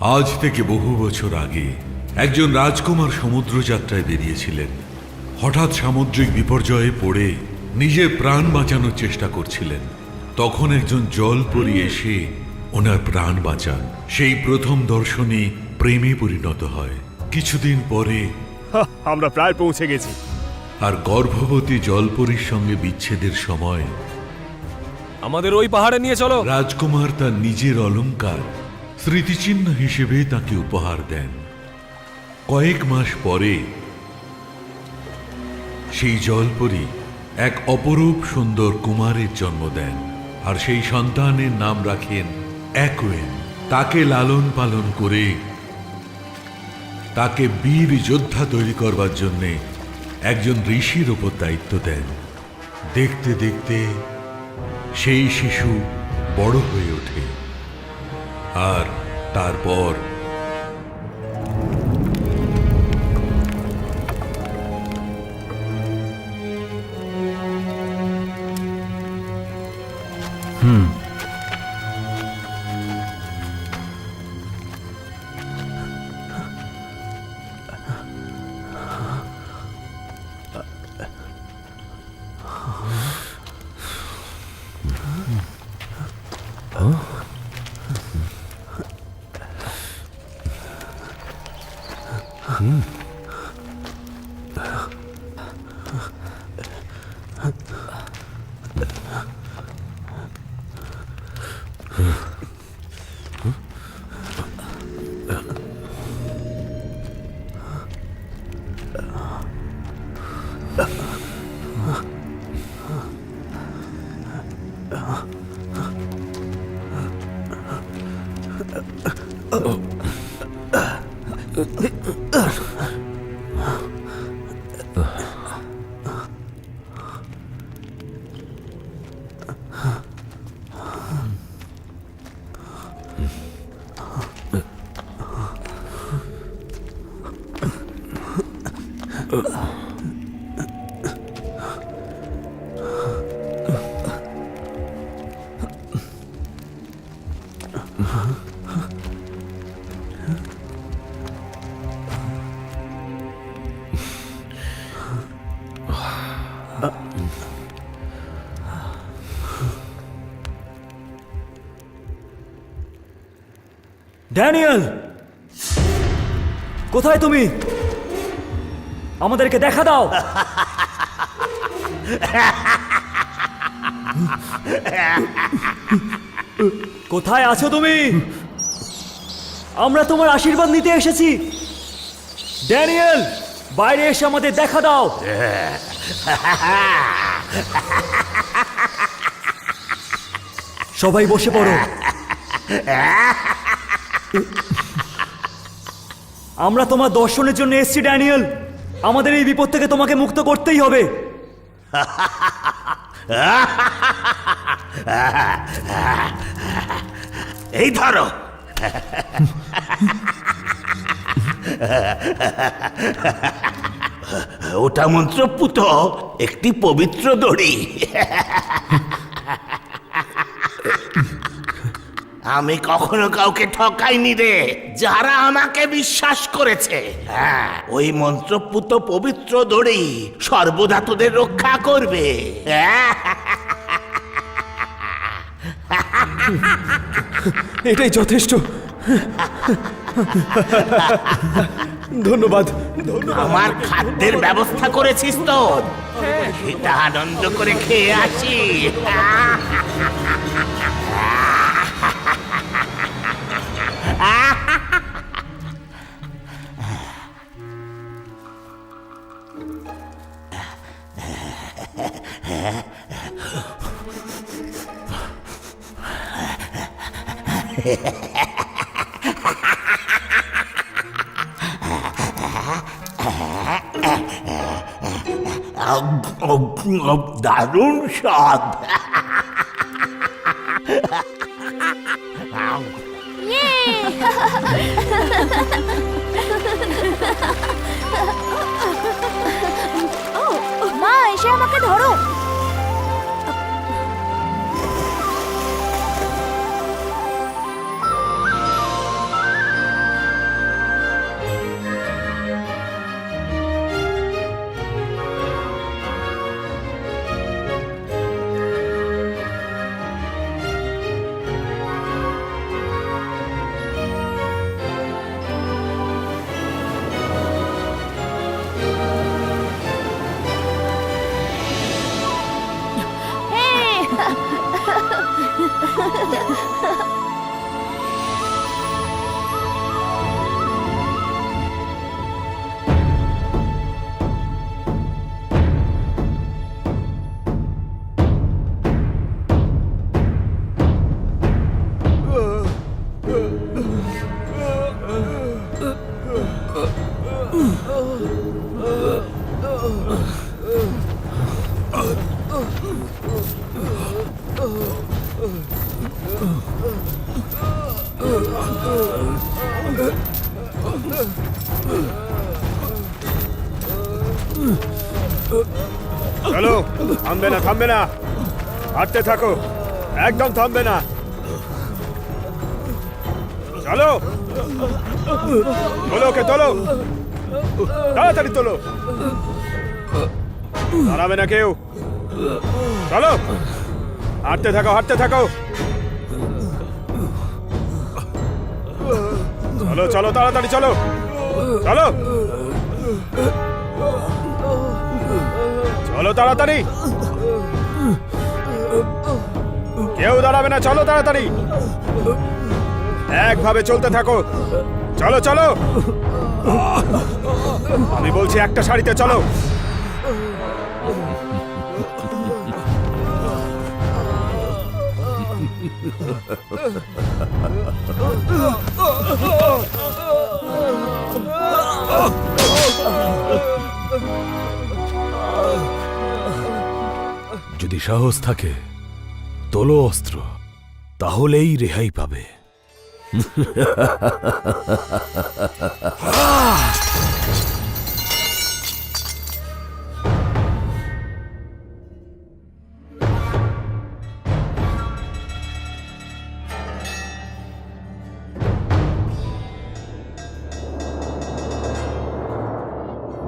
আজ থেকে বহু বছর আগে একজন রাজকুমার সমুদ্র যাত্রায় বেরিয়েছিলেন। হঠাৎ সামুদ্রিক বিপর্যয়ে পড়ে নিজের প্রাণ বাঁচানোর চেষ্টা করছিলেন। তখন একজন জলপরী এসে ওনার প্রাণ বাঁচান। সেই প্রথম দর্শনে প্রেমে পরিণত হয়। কিছুদিন পরে আমরা প্রায় পৌঁছে গেছি। আর গর্ভবতী জলপরীর সঙ্গে বিচ্ছেদের সময় আমাদের ওই পাহাড়ে নিয়ে চলো। রাজকুমার তার নিজের অলংকার স্মৃতিচিহ্ন হিসেবে তাকে উপহার দেন। কয়েক মাস পরে সেই জলপরী এক অপরূপ সুন্দর কুমারের জন্ম দেন, আর সেই সন্তানের নাম রাখেন অ্যাকুয়েন। তাকে লালন পালন করে তাকে বীর যোদ্ধা তৈরি করবার জন্যে একজন ঋষির ওপর দায়িত্ব দেন। দেখতে দেখতে সেই শিশু বড় হয়ে ওঠে, আর তারপর ড্যানিয়েল, কোথায় তুমি? আমাদেরকে দেখা দাও। কোথায় আছো তুমি? আমরা তোমার আশীর্বাদ নিতে এসেছি। ড্যানিয়েল, বাইরে এসে আমাদের দেখা দাও। সবাই বসে পড়ো। আমরা তোমার দর্শনের জন্য এসেছি ড্যানিয়েল। আমাদের এই বিপদ থেকে তোমাকে মুক্ত করতেই হবে। এই ধরো। ওটা মন্ত্রপুত একটি পবিত্র দড়ি। আমি কখনো কাউকে ঠকাইনি রে, যারা আমাকে বিশ্বাস করেছে। হ্যাঁ, ওই মন্ত্রপুত পবিত্র দড়ি সর্বদা তোদের রক্ষা করবে। এটাই যথেষ্ট। ধন্যবাদ। আমার খাদ্যের ব্যবস্থা করেছিস তো? সেটা আনন্দ করে খেয়ে আসি। দারুণ স্বাদ। মা, এসে আমাকে ধরো। চলো, থামবে না, থামবে না, হাঁটতে থাকো, একদম থামবে না। চলো, তোলো ওকে, তোলো, তাড়াতাড়ি তোলো, দাঁড়াবে না কেউ। চলো, হাঁটতে থাকো, হাঁটতে থাকো। চলো চলো, তাড়াতাড়ি চলো, চলো, চলো তাড়াতাড়ি, কেউ দাঁড়াবে না, চলো তাড়াতাড়ি, একভাবে চলতে থাকো। চলো চলো, আমি বলছি একটা সারিতে চলো। যদি সাহস থাকে তোলো অস্ত্র, তাহলেই রেহাই পাবে।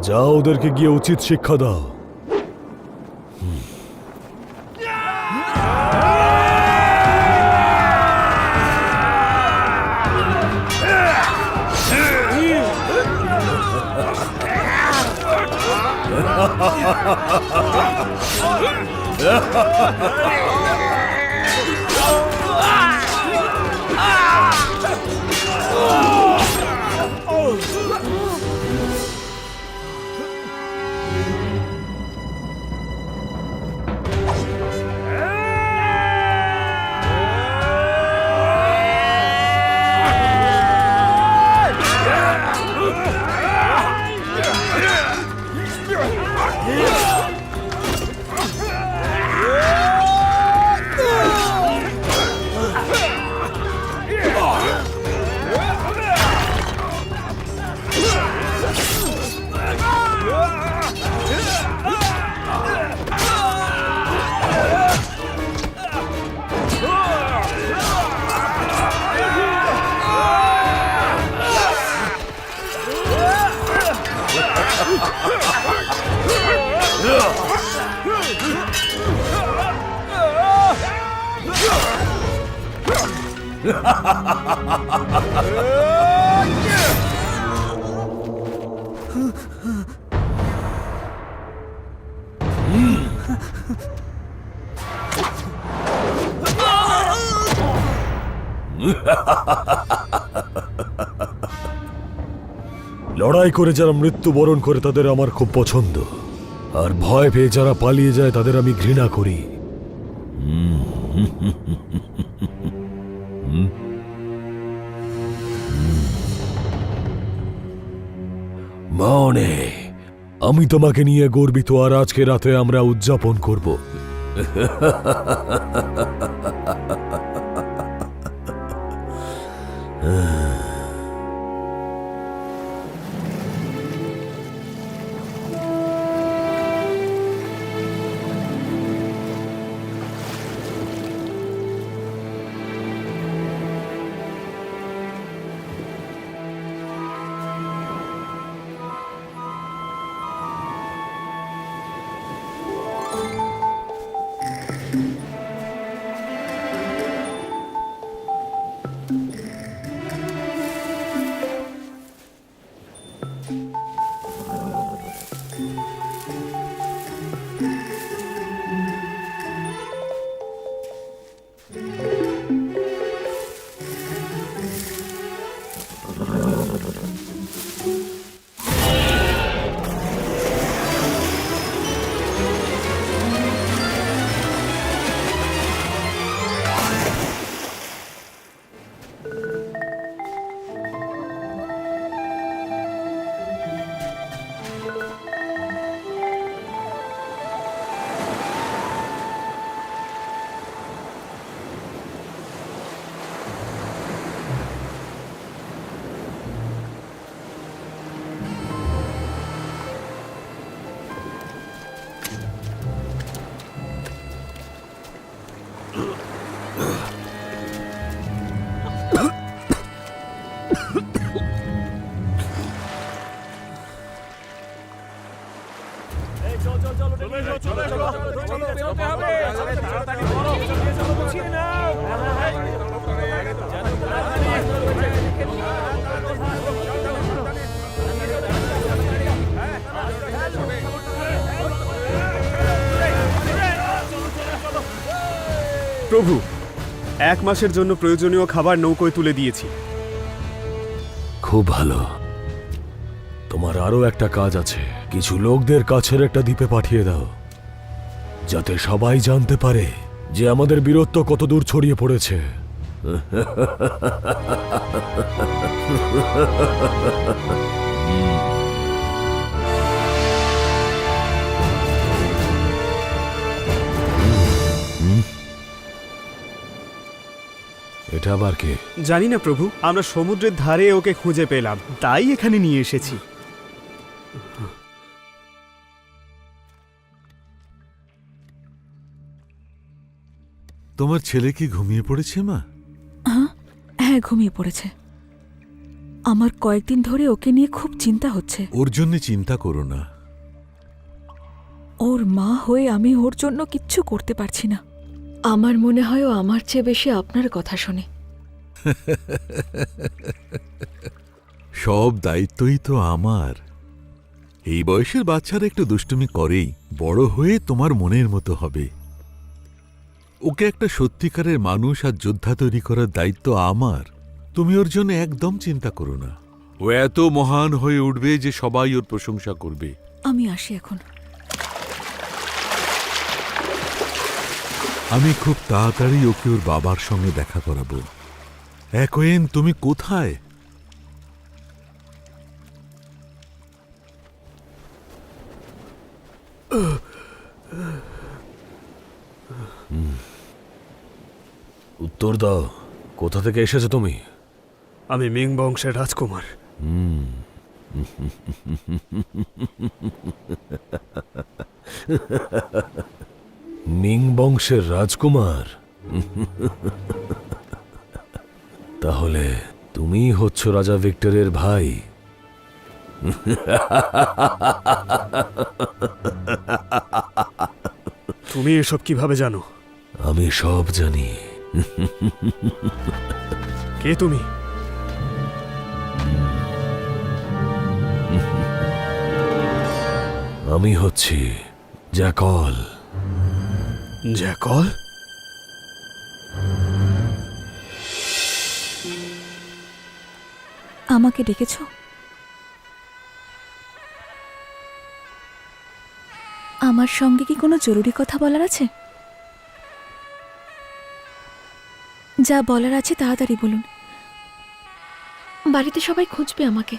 যাও, ওদেরকে গিয়ে উচিত শিক্ষা দাও। লড়াই করে যারা মৃত্যুবরণ করে তাদের আমার খুব পছন্দ, আর ভয় পেয়ে যারা পালিয়ে যায় তাদের আমি ঘৃণা করি। মনে, আমি তোমাকে নিয়ে গর্বিত, আর আজকে রাতে আমরা উদযাপন করব। প্রভু, 1 মাসের জন্য প্রয়োজনীয় খাবার নৌকোয় তুলে দিয়েছি। খুব ভালো। তোমার আরো একটা কাজ আছে। কিছু লোকদের কাছের একটা দ্বীপে পাঠিয়ে দাও, যাতে সবাই জানতে পারে যে আমাদের বীরত্ব কত দূর ছড়িয়ে পড়েছে। এটা আবার কে? জানি না প্রভু, আমরা সমুদ্রের ধারে ওকে খুঁজে পেলাম, তাই এখানে নিয়ে এসেছি। তোমার ছেলে কি ঘুমিয়ে পড়েছে মা? হ্যাঁ, ঘুমিয়ে পড়েছে। আমার কয়েকদিন ধরে ওকে নিয়ে খুব চিন্তা হচ্ছে। ওর জন্য চিন্তা করো না। ওর মা হয়ে আমি ওর জন্য কিচ্ছু করতে পারছি না। আমার মনে হয় ও আমার চেয়ে বেশি আপনার কথা শোনে। সব দায়িত্বই তো আমার। এই বয়সের বাচ্চারা একটু দুষ্টুমি করেই, বড় হয়ে তোমার মনের মতো হবে। ওকে একটা সত্যিকারের মানুষ আর যোদ্ধা তৈরি করার দায়িত্ব আমার। তুমি ওর জন্য একদম চিন্তা করো না। ও এত মহান হয়ে উঠবে যে সবাই ওর প্রশংসা করবে। আমি আসি এখন। আমি খুব তাড়াতাড়ি ওকে ওর বাবার সঙ্গে দেখা করাবো। একোয়েন, তুমি কোথায়? উত্তর দাও, কোথা থেকে এসেছো তুমি? আমি মিং বংশের রাজকুমার। মিং বংশের রাজকুমার? তাহলে তুমি হচ্ছ রাজা ভিক্টরের ভাই। তুমি এসব কিভাবে জানো? আমি সব জানি। কে তুমি? আমি হচ্ছি জ্যাকল। জ্যাকল? আমাকে ডেকেছ? আমার সঙ্গে কি কোনো জরুরি কথা বলার আছে? যা বলার আছে তাড়াতাড়ি বলুন। বাড়িতে সবাই খুঁজবে আমাকে।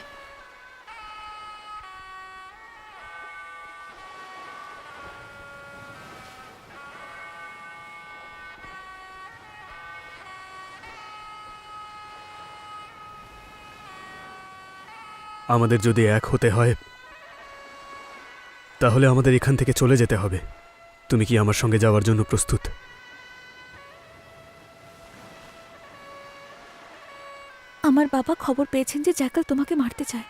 আমাদের যদি এক হতে হয় তাহলে আমাদের এখান থেকে চলে যেতে হবে। তুমি কি আমার সঙ্গে যাওয়ার জন্য প্রস্তুত? আমার বাবা খবর পেয়েছেন যে জ্যাকল তোমাকে মারতে চায়।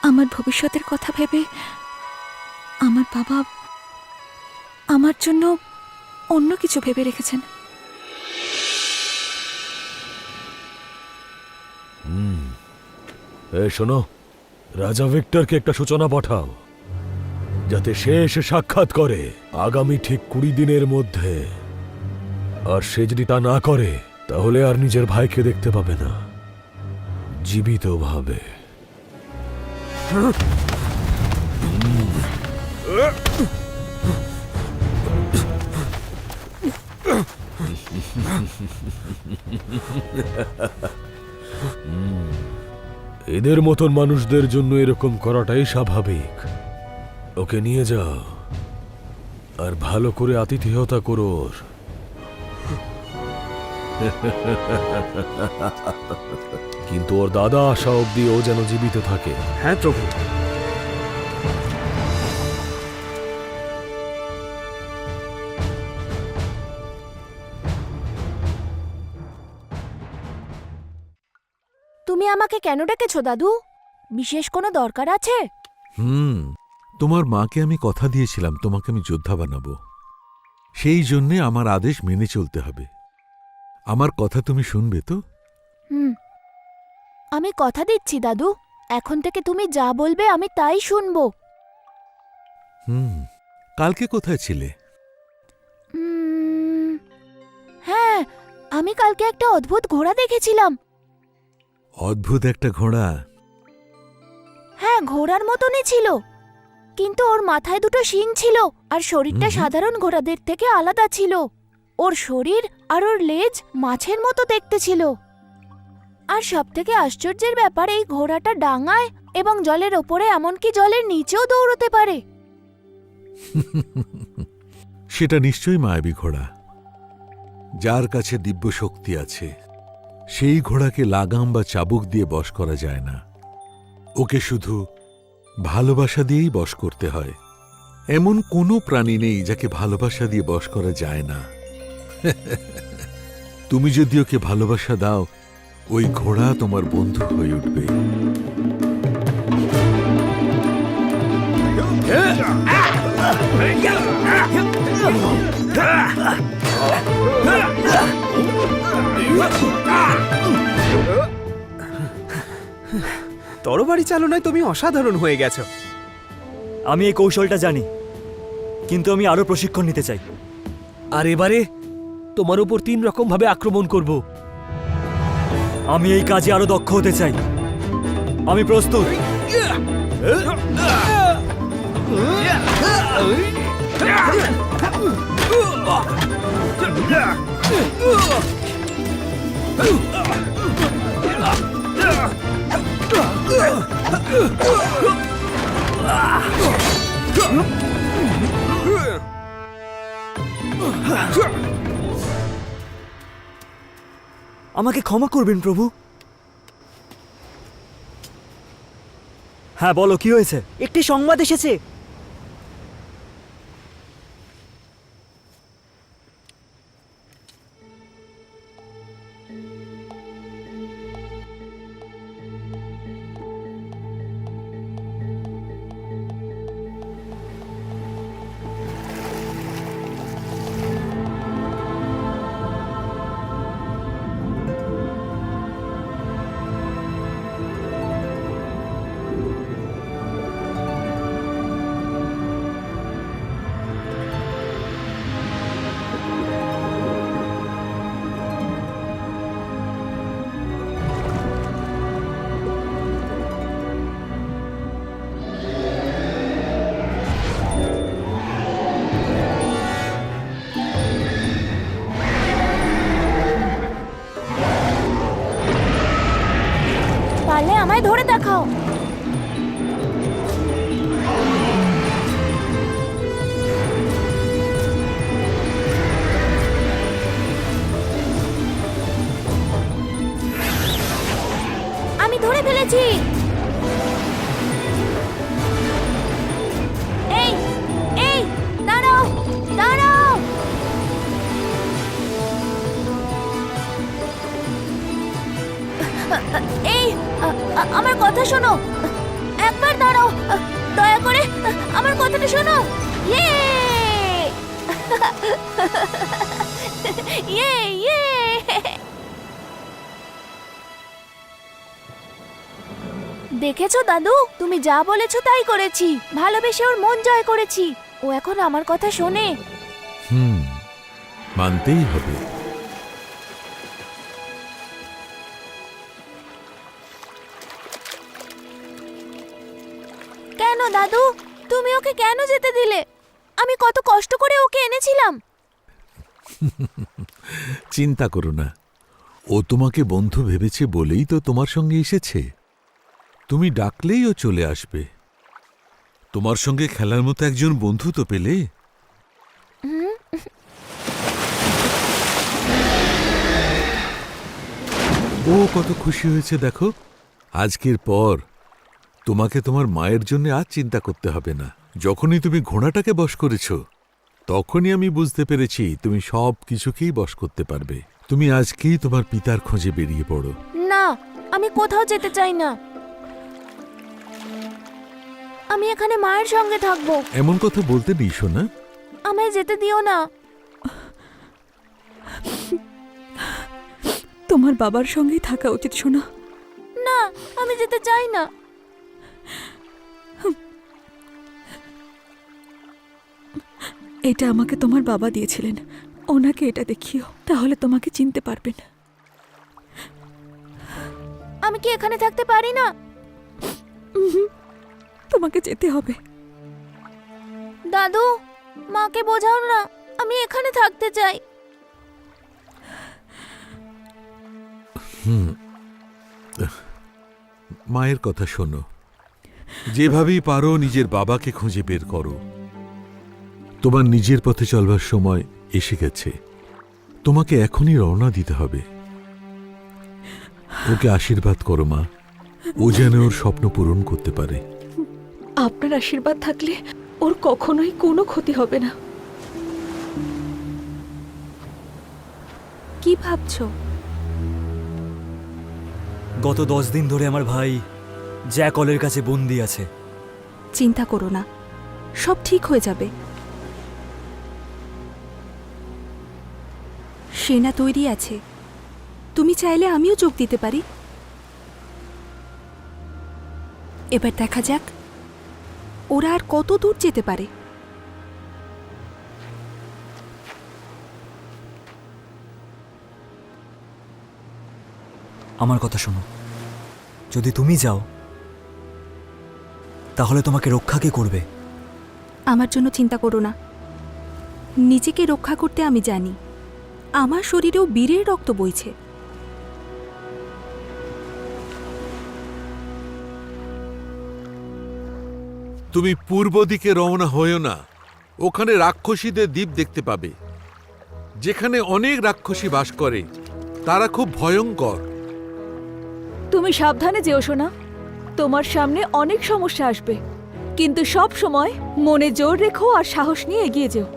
আমার ভবিষ্যতের কথা ভেবে আমার বাবা আমার জন্য অন্য কিছু ভেবে রেখেছেন। শোনো, রাজা ভিক্টরকে একটা সূচনা পাঠাও, যাতে সে এসে সাক্ষাৎ করে আগামী ঠিক 20 দিনের মধ্যে। আর সে যদি তা না করে তাহলে আর নিজের ভাইকে দেখতে পাবে না জীবিতভাবে। এদের মতন মানুষদের জন্য এরকম করাটাই স্বাভাবিক। ওকে নিয়ে যাও আর ভালো করে আতিথেয়তা করো ওর। কিন্তু ওর দাদা আসা অব্দি ও যেন জীবিত থাকে। হ্যাঁ প্রভু। আমাকে কেন ডেকেছো দাদু? বিশেষ কোনো দরকার আছে? তোমার মাকে আমি কথা দিয়েছিলাম তোমাকে আমি যোদ্ধা বানাবো। সেই জন্যে আমার আদেশ মেনে চলতে হবে। আমার কথা তুমি শুনবে তো? আমি কথা দিচ্ছি দাদু, এখন থেকে তুমি যা বলবে আমি তাই শুনবো। কালকে কোথায় ছিলে? হ্যাঁ, আমি কালকে একটা অদ্ভুত ঘোড়া দেখেছিলাম। অদ্ভুত একটা ঘোড়া? হ্যাঁ, ঘোড়ার মতনই ছিল, কিন্তু ওর মাথায় দুটো শিং ছিল আর শরীরটা সাধারণ ঘোড়াদের থেকে আলাদা ছিল। ওর শরীর আর ওর লেজ মাছের মতো দেখতে ছিল। আর সবথেকে আশ্চর্যের ব্যাপার, এই ঘোড়াটা ডাঙায় এবং জলের ওপরে, এমনকি জলের নিচেও দৌড়তে পারে। সেটা নিশ্চয়ই মায়াবী ঘোড়া, যার কাছে দিব্য শক্তি আছে। সেই ঘোড়াকে লাগাম বা চাবুক দিয়ে বশ করা যায় না, ওকে শুধু ভালোবাসা দিয়েই বশ করতে হয়। এমন কোনো প্রাণী নেই যাকে ভালোবাসা দিয়ে বশ করা যায় না। তুমি যদি ওকে ভালোবাসা দাও, ওই ঘোড়া তোমার বন্ধু হয়ে উঠবে। তরবারি চালনায় তুমি অসাধারণ হয়ে গেছো। আমি এই কৌশলটা জানি, কিন্তু আমি আরো প্রশিক্ষণ নিতে চাই। আর এবারে তোমার উপর 3 রকম ভাবে আক্রমণ করব। আমি এই কাজে আরো দক্ষ হতে চাই। আমি প্রস্তুত। আমাকে ক্ষমা করবেন প্রভু। হ্যাঁ, বলো কি হয়েছে? একটি সংবাদ এসেছে। পারলে আমায় ধরে দেখাও। আমি ধরে ফেলেছি। এই এই দাঁড়াও, দাঁড়াও। এই আমার কথা শোনো, একবার দাঁড়াও, দয়া করে আমার কথাটা শোনো। ইয়ে ইয়ে ইয়ে। দেখেছো দাদু, তুমি যা বলেছো তাই করেছি। ভালোবেসে ওর মন জয় করেছি। ও এখন আমার কথা শোনে। মানতেই হবে। কেন দাদু, তুমি ওকে কেন যেতে দিলে? আমি কত কষ্ট করে ওকে এনেছিলাম। চিন্তা করো না, ও তোমাকে বন্ধু ভেবেছে বলেই তো তোমার সঙ্গে এসেছে। তুমি ডাকলেই ও চলে আসবে। তোমার সঙ্গে খেলার মতো একজন বন্ধু তো পেলে। ও কত খুশি হয়েছে দেখো। আজকের পর তোমাকে তোমার মায়ের জন্য আজ চিন্তা করতে হবে না। যখনই তুমি ঘোড়াটাকে বশ করেছ, তখনই আমি বুঝতে পেরেছি তুমি সব কিছুকেই বশ করতে পারবে। তুমি আজকেই তোমার পিতার খোঁজে বেরিয়ে পড়ো। না, আমি কোথাও যেতে চাই না। আমি এখানে মায়ের সঙ্গে থাকবো। এমন কথা বলতে নেই সোনা। আমায় যেতে দিও না। তোমার বাবার সঙ্গেই থাকা উচিত সোনা। না, আমি যেতে চাই না। এটা আমাকে তোমার বাবা দিয়েছিলেন, ওনাকে এটা দেখিও, তাহলে তোমাকে চিনতে পারবেন। আমি কি এখানে থাকতে পারি না? তোমাকে যেতে হবে। দাদু, মাকে বোঝাও না, আমি এখানে থাকতে চাই। মায়ের কথা শোনো, যেভাবেই পারো নিজের বাবাকে খুঁজে বের করো। তোমার নিজের পথে চলবার সময় এসে গেছে। তোমাকে এখনই রওনা দিতে হবে। ওকে আশীর্বাদ করো মা, ও যেন ওর স্বপ্ন পূরণ করতে পারে। আপনার আশীর্বাদ থাকলে ওর কখনোই কোনো ক্ষতি হবে না। কি ভাবছো? গত 10 দিন ধরে আমার ভাই জ্যাকলের কাছে বন্দি আছে। চিন্তা করো না, সব ঠিক হয়ে যাবে। সেনা তৈরি আছে, তুমি চাইলে আমিও যোগ দিতে পারি। এবার দেখা যাক ওরা আর কত দূর যেতে পারে। আমার কথা শোনো, যদি তুমি যাও তাহলে তোমাকে রক্ষা কে করবে? আমার জন্য চিন্তা করো না, নিজেকে রক্ষা করতে আমি জানি। আমার শরীরেও বীরের রক্ত বইছে। তুমি পূর্ব দিকে রওনা হয়েও না, ওখানে রাক্ষসীদের দ্বীপ দেখতে পাবে, যেখানে অনেক রাক্ষসী বাস করে। তারা খুব ভয়ঙ্কর। তুমি সাবধানে যেও সোনা, তোমার সামনে অনেক সমস্যা আসবে, কিন্তু সব সময় মনে জোর রেখো আর সাহস নিয়ে এগিয়ে যেও।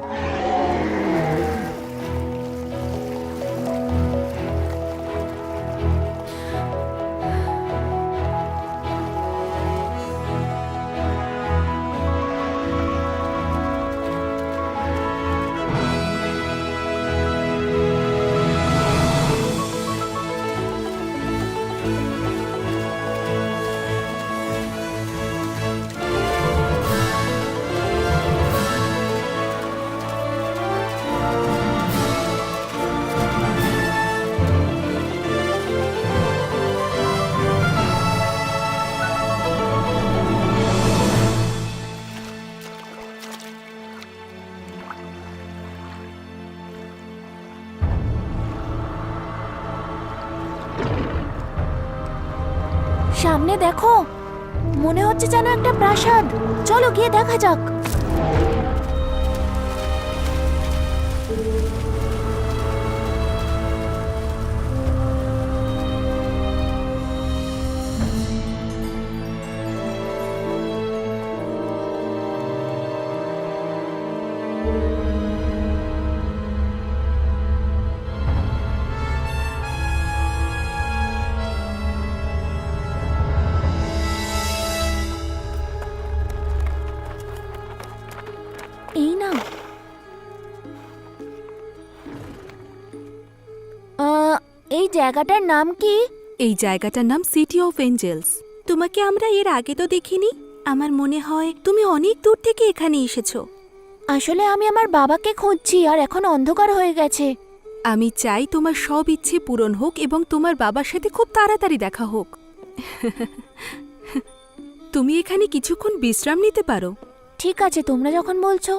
সামনে দেখো, মনে হচ্ছে যেন একটা প্রাসাদ। চলো গিয়ে দেখা যাক। এই না, এই জায়গাটার নাম কি? এই জায়গাটার নাম সিটি অফ এঞ্জেলস। তোমাকে আমরা এর আগে তো দেখিনি। আমার মনে হয় তুমি অনেক দূর থেকে এখানে এসেছো। আসলে আমি আমার বাবাকে খুঁজছি, আর এখন অন্ধকার হয়ে গেছে। আমি চাই তোমার সব ইচ্ছে পূরণ হোক এবং তোমার বাবার সাথে খুব তাড়াতাড়ি দেখা হোক। তুমি এখানে কিছুক্ষণ বিশ্রাম নিতে পারো। ঠিক আছে, তোমরা যখন বলছো।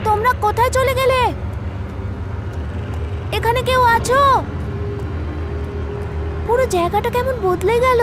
তোমরা কোথায় চলে গেলে? এখানে কেউ আছো? পুরো জায়গাটা কেমন বদলে গেল।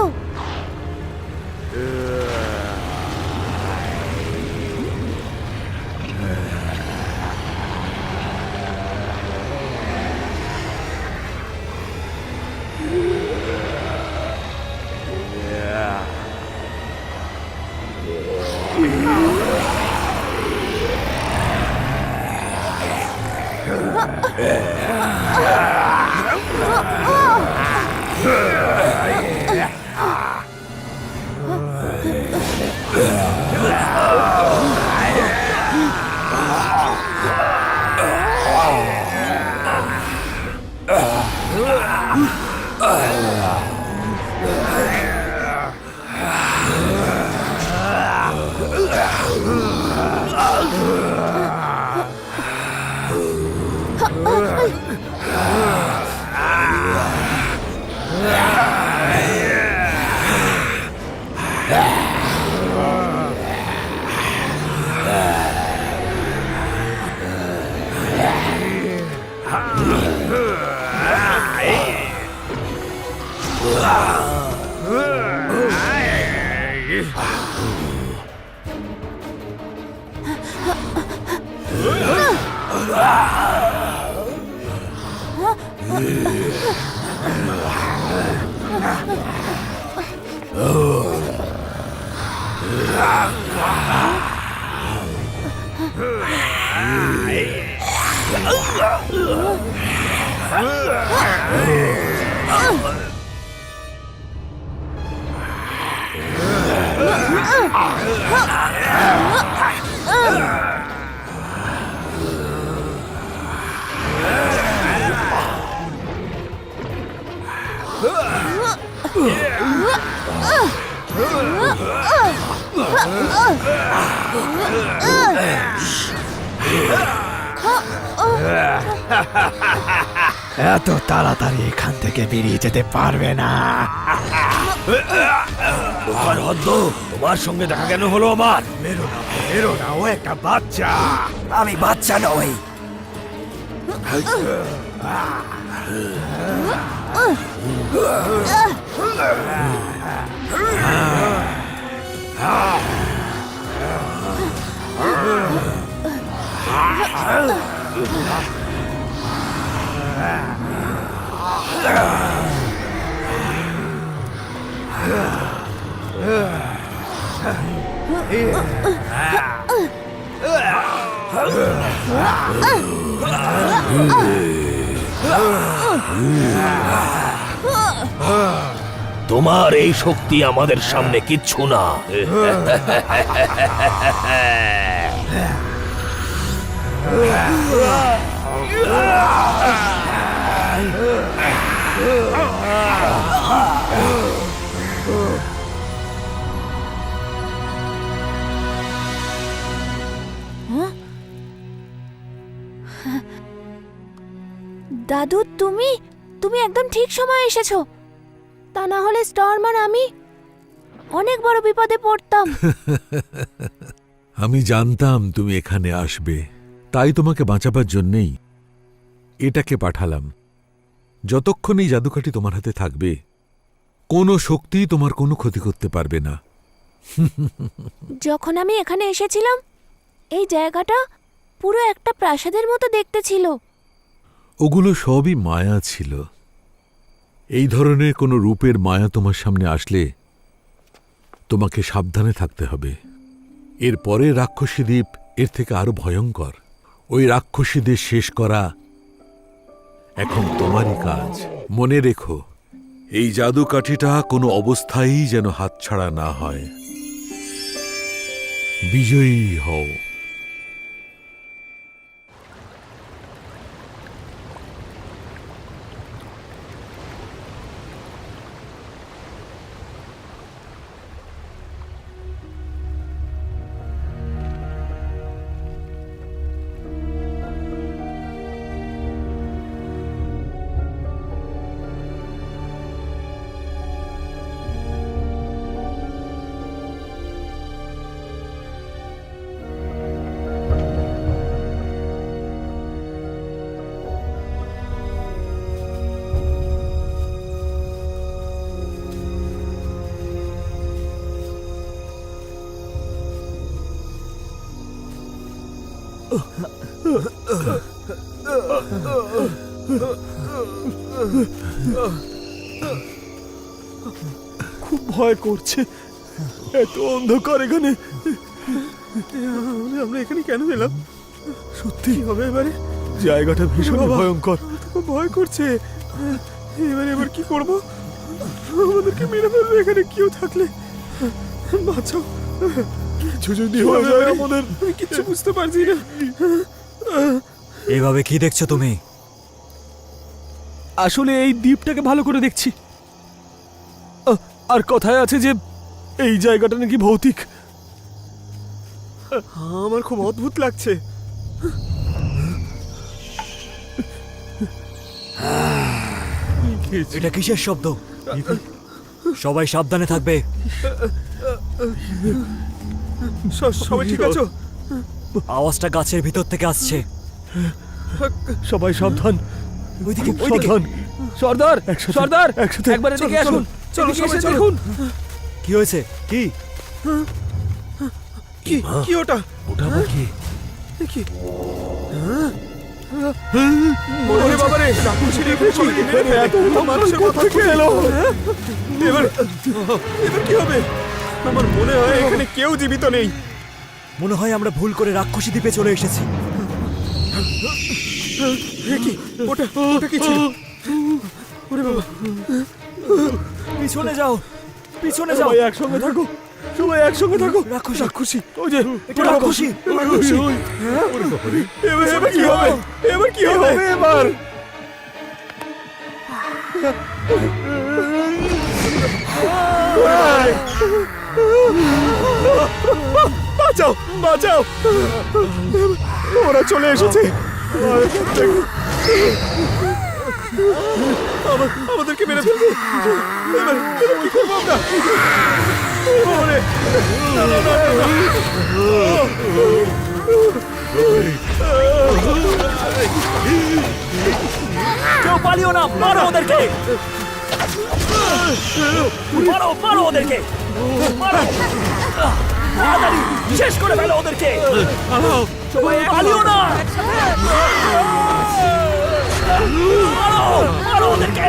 এত তাড়াতাড়ি এখান থেকে বেরিয়ে যেতে পারবে না। তোমার হদ্দ, তোমার সঙ্গে দেখা কেন হলো আমার? বেরো না, ও একটা বাচ্চা। আমি বাচ্চা নই। তোমার এই শক্তি আমাদের সামনে কিচ্ছু না। দাদু, তুমি তুমি একদম ঠিক সময় এসেছো। তা না হলে স্টর্ম আর আমি অনেক বড় বিপদে পড়তাম। আমি জানতাম তুমি এখানে আসবে, তাই তোমাকে বাঁচাবার জন্যেই এটাকে পাঠালাম। যতক্ষণ এই জাদুকাঠি তোমার হাতে থাকবে, কোনো শক্তি তোমার কোনো ক্ষতি করতে পারবে না। যখন আমি এখানে এসেছিলাম, এই জায়গাটা পুরো একটা প্রাসাদের মতো দেখতে ছিল। ওগুলো সবই মায়া ছিল। এই ধরনের কোনো রূপের মায়া তোমার সামনে আসলে তোমাকে সাবধানে থাকতে হবে। এরপরে রাক্ষসী দ্বীপ এর থেকে আরো ভয়ঙ্কর। ওই রাক্ষসীদের শেষ করা এখন তোমারই কাজ। মনে রেখো, এই জাদু কাঠিটা কোনো অবস্থায়ই যেন হাতছাড়া না হয়। বিজয়ী হও। খুব ভয় করছে, এত অন্ধকার এখানে। আমরা এখানে কেন এলাম? সত্যি হবে এবারে? জায়গাটা ভীষণ বাবা। ভয়ঙ্কর। খুব ভয় করছে। এবার কি করব? আমাদেরকে মেরে ফেলবে এখানে কেউ থাকলে। বাঁচাও। কিছু যদি কি হয়ে হবে যায় এবারে? আমাদের। আমি কিচ্ছু বুঝতে পারছি না। এইভাবে কি দেখছো তুমি? আসলে এই দ্বীপটাকে ভালো করে দেখছি। আর কথায় আছে যে এই জায়গাটা নাকি ভৌতিক। আমার খুব অদ্ভুত লাগছে। এটা কিসের শব্দ? সবাই সাবধানে থাকবে। সবাই ঠিক আছো? আওয়াজটা গাছের ভিতর থেকে আসছে। সবাই সাবধান, ওইদিকে সাবধান। সর্দার, সর্দার, একবার এদিকে আসুন। চলো এদিকে সবাই এসে চলো। দেখুন। কি হয়েছে? কি? কি ওটা? ওটা আবার কি? কি? ওরে বাবারে, রাক্ষসী এখানে চলে গিয়ে মেরে ফেলে। এত মানুষের কথা থেকে এলো। এবার কি হবে? আমার মনে হয় এখানে কেউ জীবিত নেই। মনে হয় আমরা ভুল করে রাক্ষসী দ্বীপে চলে এসেছি। কি ওটা কি ছিল? ওরে বাবা, পিছনে যাও, পিছনে যাও। সবাই একসঙ্গে থাকো, সবাই একসঙ্গে থাকো। রাক্ষসী, রাক্ষসী, ওই যে এটা রাক্ষসী। রাক্ষসী। এবার কি হবে? এবার কি হবে? এবার বাঁচাও, বাঁচাও! ওরা চলে এসেছে। আমাদেরকে মেরে ফেলবে। এবার কি করবো আমরা? ওরে, না, না, না, না, না। কেউ পালিও না, মারো ওদেরকে। মারো, মারো ওদেরকে, মারো। তাড়াতাড়ি শেষ করে ফেলো ওদেরকে। সবাই পালিও না। মারো, মারো ওদেরকে।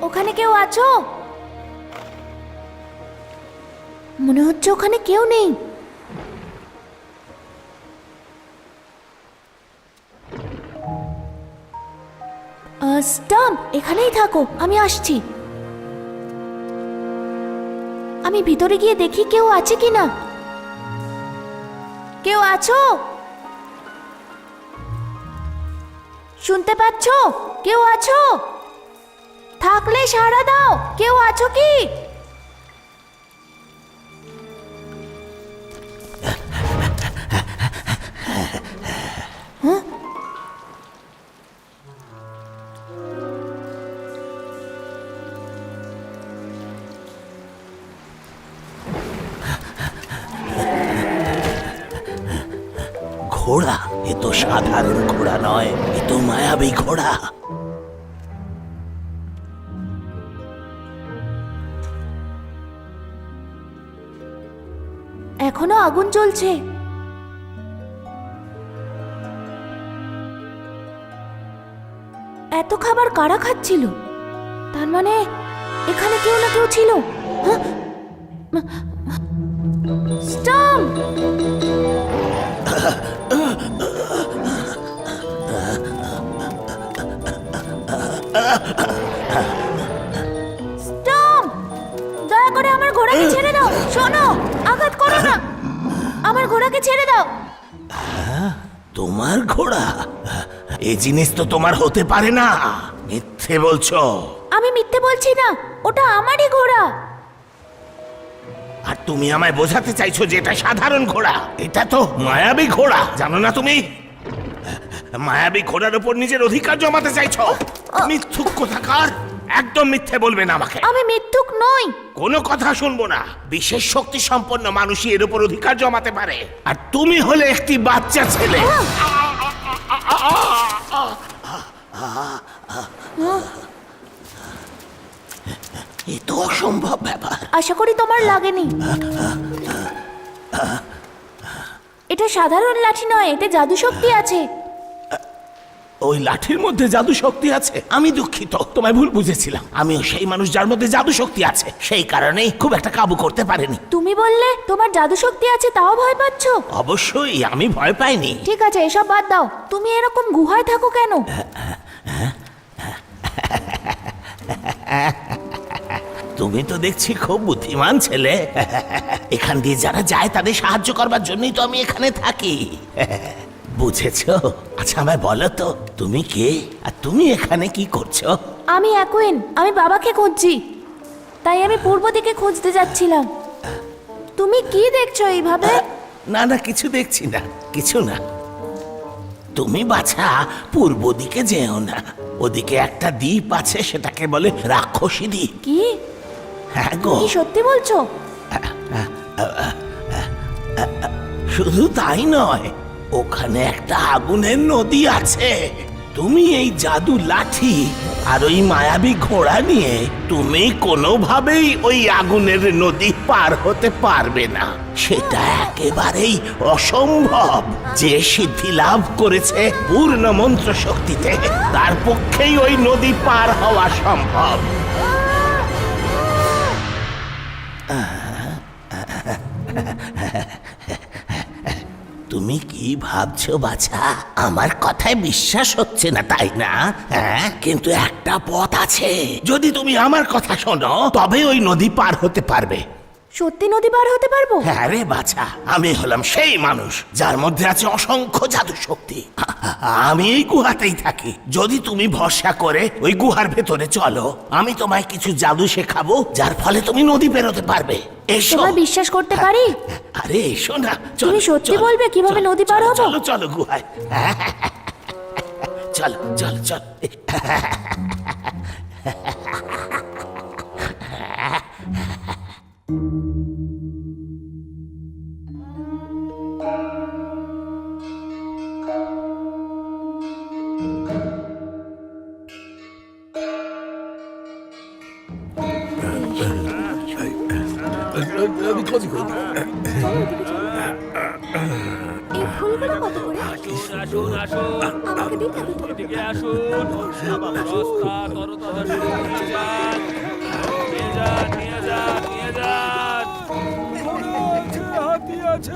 ওখানে কেউ আছো? মনে হচ্ছে ওখানে কেউ নেই। স্টাম্প, এখানেই থাকো, আমি আসছি। আমি ভিতরে গিয়ে দেখি কেউ আছে কিনা। কেউ আছো? শুনতে পাচ্ছ? কেউ আছো? থাকলে সাড়া দাও। কেউ আছো কি? ঘোড়া? এ তো সাধারণ ঘোড়া নয়, এ তো মায়াবী ঘোড়া। এখনো আগুন জ্বলছে। এত খাবার কারা খাচ্ছিল? তার মানে এখানে কেউ না কেউ ছিল। হ্যাঁ? স্টপ! স্টপ! দয়া করে আমার ঘোড়াকে ছেড়ে দাও। শোনো, আঘাত করো না। আমার ঘোড়াকে ছেড়ে দাও। তোমার ঘোড়া? এই জিনিস তো তোমার হতে পারে না, মিথ্যে বলছো। আমি মিথ্যে বলছি না, ওটা আমারই ঘোড়া। আর তুমি আমায় বোঝাতে চাইছো যে এটা সাধারণ ঘোড়া? এটা তো মায়াবী ঘোড়া, জানো না তুমি? মায়াবী ঘোড়ার উপর নিজের অধিকার জমাতে চাইছো। মিথ্যুক কোথাকার! একদম মিথ্যে বলবে না আমাকে। আমি মিথ্যুক নই। কোনো কথা শুনবো না। বিশেষ শক্তি সম্পন্ন মানুষই এর উপর অধিকার জমাতে পারে, আর তুমি হলে একটি বাচ্চা ছেলে। এ তো অসম্ভব ব্যাপার। আশা করি তোমার লাগেনি। এটা সাধারণ লাঠি নয়, এতে জাদু শক্তি আছে। ওই লাঠির মধ্যে জাদু শক্তি আছে? আমি দুঃখিত, তোমায় ভুল বুঝেছিলাম। আমিও সেই মানুষ যার মধ্যে জাদু শক্তি আছে, সেই কারণেই খুব একটা কাবু করতে পারেনি। তুমি বললে তোমার জাদু শক্তি আছে, তাও ভয় পাচ্ছ? অবশ্যই, আমি ভয় পাইনি। ঠিক আছে, এসব বাদ দাও। তুমি এরকম গুহায় থাকো কেন? তুমি তো দেখছি খুব বুদ্ধিমান ছেলে। এখান দিয়ে যারা যায় তাদের সাহায্য করবার জন্যই তো আমি এখানে থাকি। বুঝেছো? আচ্ছা আমায় বলো তো, তুমি কে আর তুমি এখানে কি করছো? আমি অ্যাকুইন, আমি বাবাকে খুঁজছি, তাই আমি পূর্ব দিকে খুঁজতে যাচ্ছিলাম। তুমি কি দেখছো এইভাবে? না না, কিছু দেখছি না, কিছু না। তুমি বাছা পূর্ব দিকে যেও না, ওদিকে একটা দ্বীপ আছে, সেটাকে বলে রাক্ষসী দ্বীপ। কি? হ্যাঁ গো, কি সত্যি বলছো? শুধু তাই নয়, ওখানে একটা আগুনের নদী আছে। তুমি এই জাদু লাঠি আর ওই মায়াবী ঘোড়া নিয়ে তুমি কোনোভাবেই ওই আগুনের নদী পার হতে পারবে না। সেটা একেবারেই অসম্ভব। যে সিদ্ধি লাভ করেছে পূর্ণ মন্ত্র শক্তিতে, তার পক্ষেই ওই নদী পার হওয়া সম্ভব। তুমি কি ভাবছো বাছা? আমার কথায় বিশ্বাস হচ্ছে না, তাই না? হ্যাঁ, কিন্তু একটা পথ আছে। যদি তুমি আমার কথা শোনো, তবে ওই নদী পার হতে পারবে। সত্যি নদী পার হতে পারবো? হ্যাঁ রে বাছা, আমি হলাম সেই মানুষ যার মধ্যে আছে অসংখ্য জাদু শক্তি। আমি এই গুহাতেই থাকি। যদি তুমি ভরসা করে ওই গুহার ভেতরে চলো, আমি তোমায় কিছু জাদু শেখাবো, যার ফলে তুমি নদী পেরোতে পারবে। এসো। তোমায় বিশ্বাস করতে পারি? আরে এসো না। তুমি সত্যি বলবে কিভাবে নদী পার হবো? চলো চলো গুহায়। চলো চলো চলো। এই ফুলগুলো কত করে? আমাকে দিন না। হাতি আছে।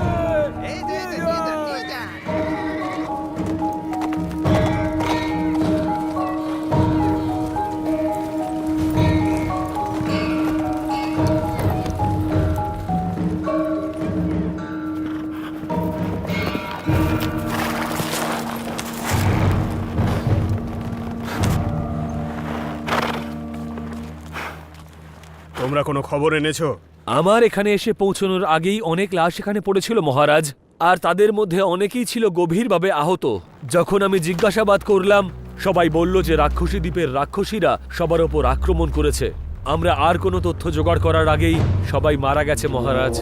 তোমরা কোনো খবর এনেছো? আমার এখানে এসে পৌঁছানোর আগেই অনেক লাশ এখানে পড়েছিল মহারাজ, আর তাদের মধ্যে অনেকেই ছিল গভীরভাবে আহত। যখন আমি জিজ্ঞাসাবাদ করলাম, সবাই বলল যে রাক্ষসী দ্বীপের রাক্ষসীরা সবার ওপর আক্রমণ করেছে। আমরা আর কোনো তথ্য জোগাড় করার আগেই সবাই মারা গেছে মহারাজ।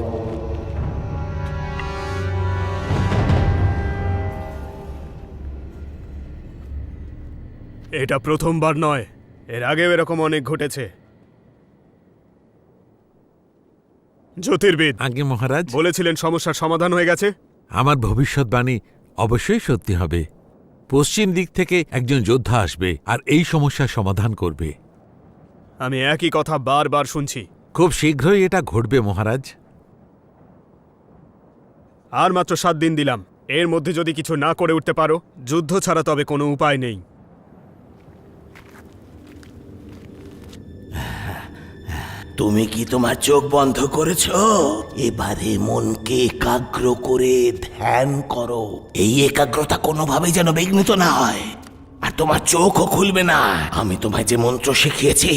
এটা প্রথমবার নয়, এর আগেও এরকম অনেক ঘটেছে। জ্যোতির্বিদ আগে মহারাজ, বলেছিলেন সমস্যার সমাধান হয়ে গেছে। আমার ভবিষ্যৎবাণী অবশ্যই সত্যি হবে। পশ্চিম দিক থেকে একজন যোদ্ধা আসবে আর এই সমস্যার সমাধান করবে। আমি একই কথা বারবার শুনছি। খুব শীঘ্রই এটা ঘটবে মহারাজ। আর মাত্র 7 দিন দিলাম, এর মধ্যে যদি কিছু না করে উঠতে পারো, যুদ্ধ ছাড়া তবে কোনো উপায় নেই। তুমি কি তোমার চোখ বন্ধ করেছো? এবারে মনকে একাগ্র করে ধ্যান করো। এই একাগ্রতা কোনোভাবেই যেন বিঘ্নিত না হয়, আর তোমার চোখও খুলবে না। আমি তোমায় যে মন্ত্র শিখিয়েছি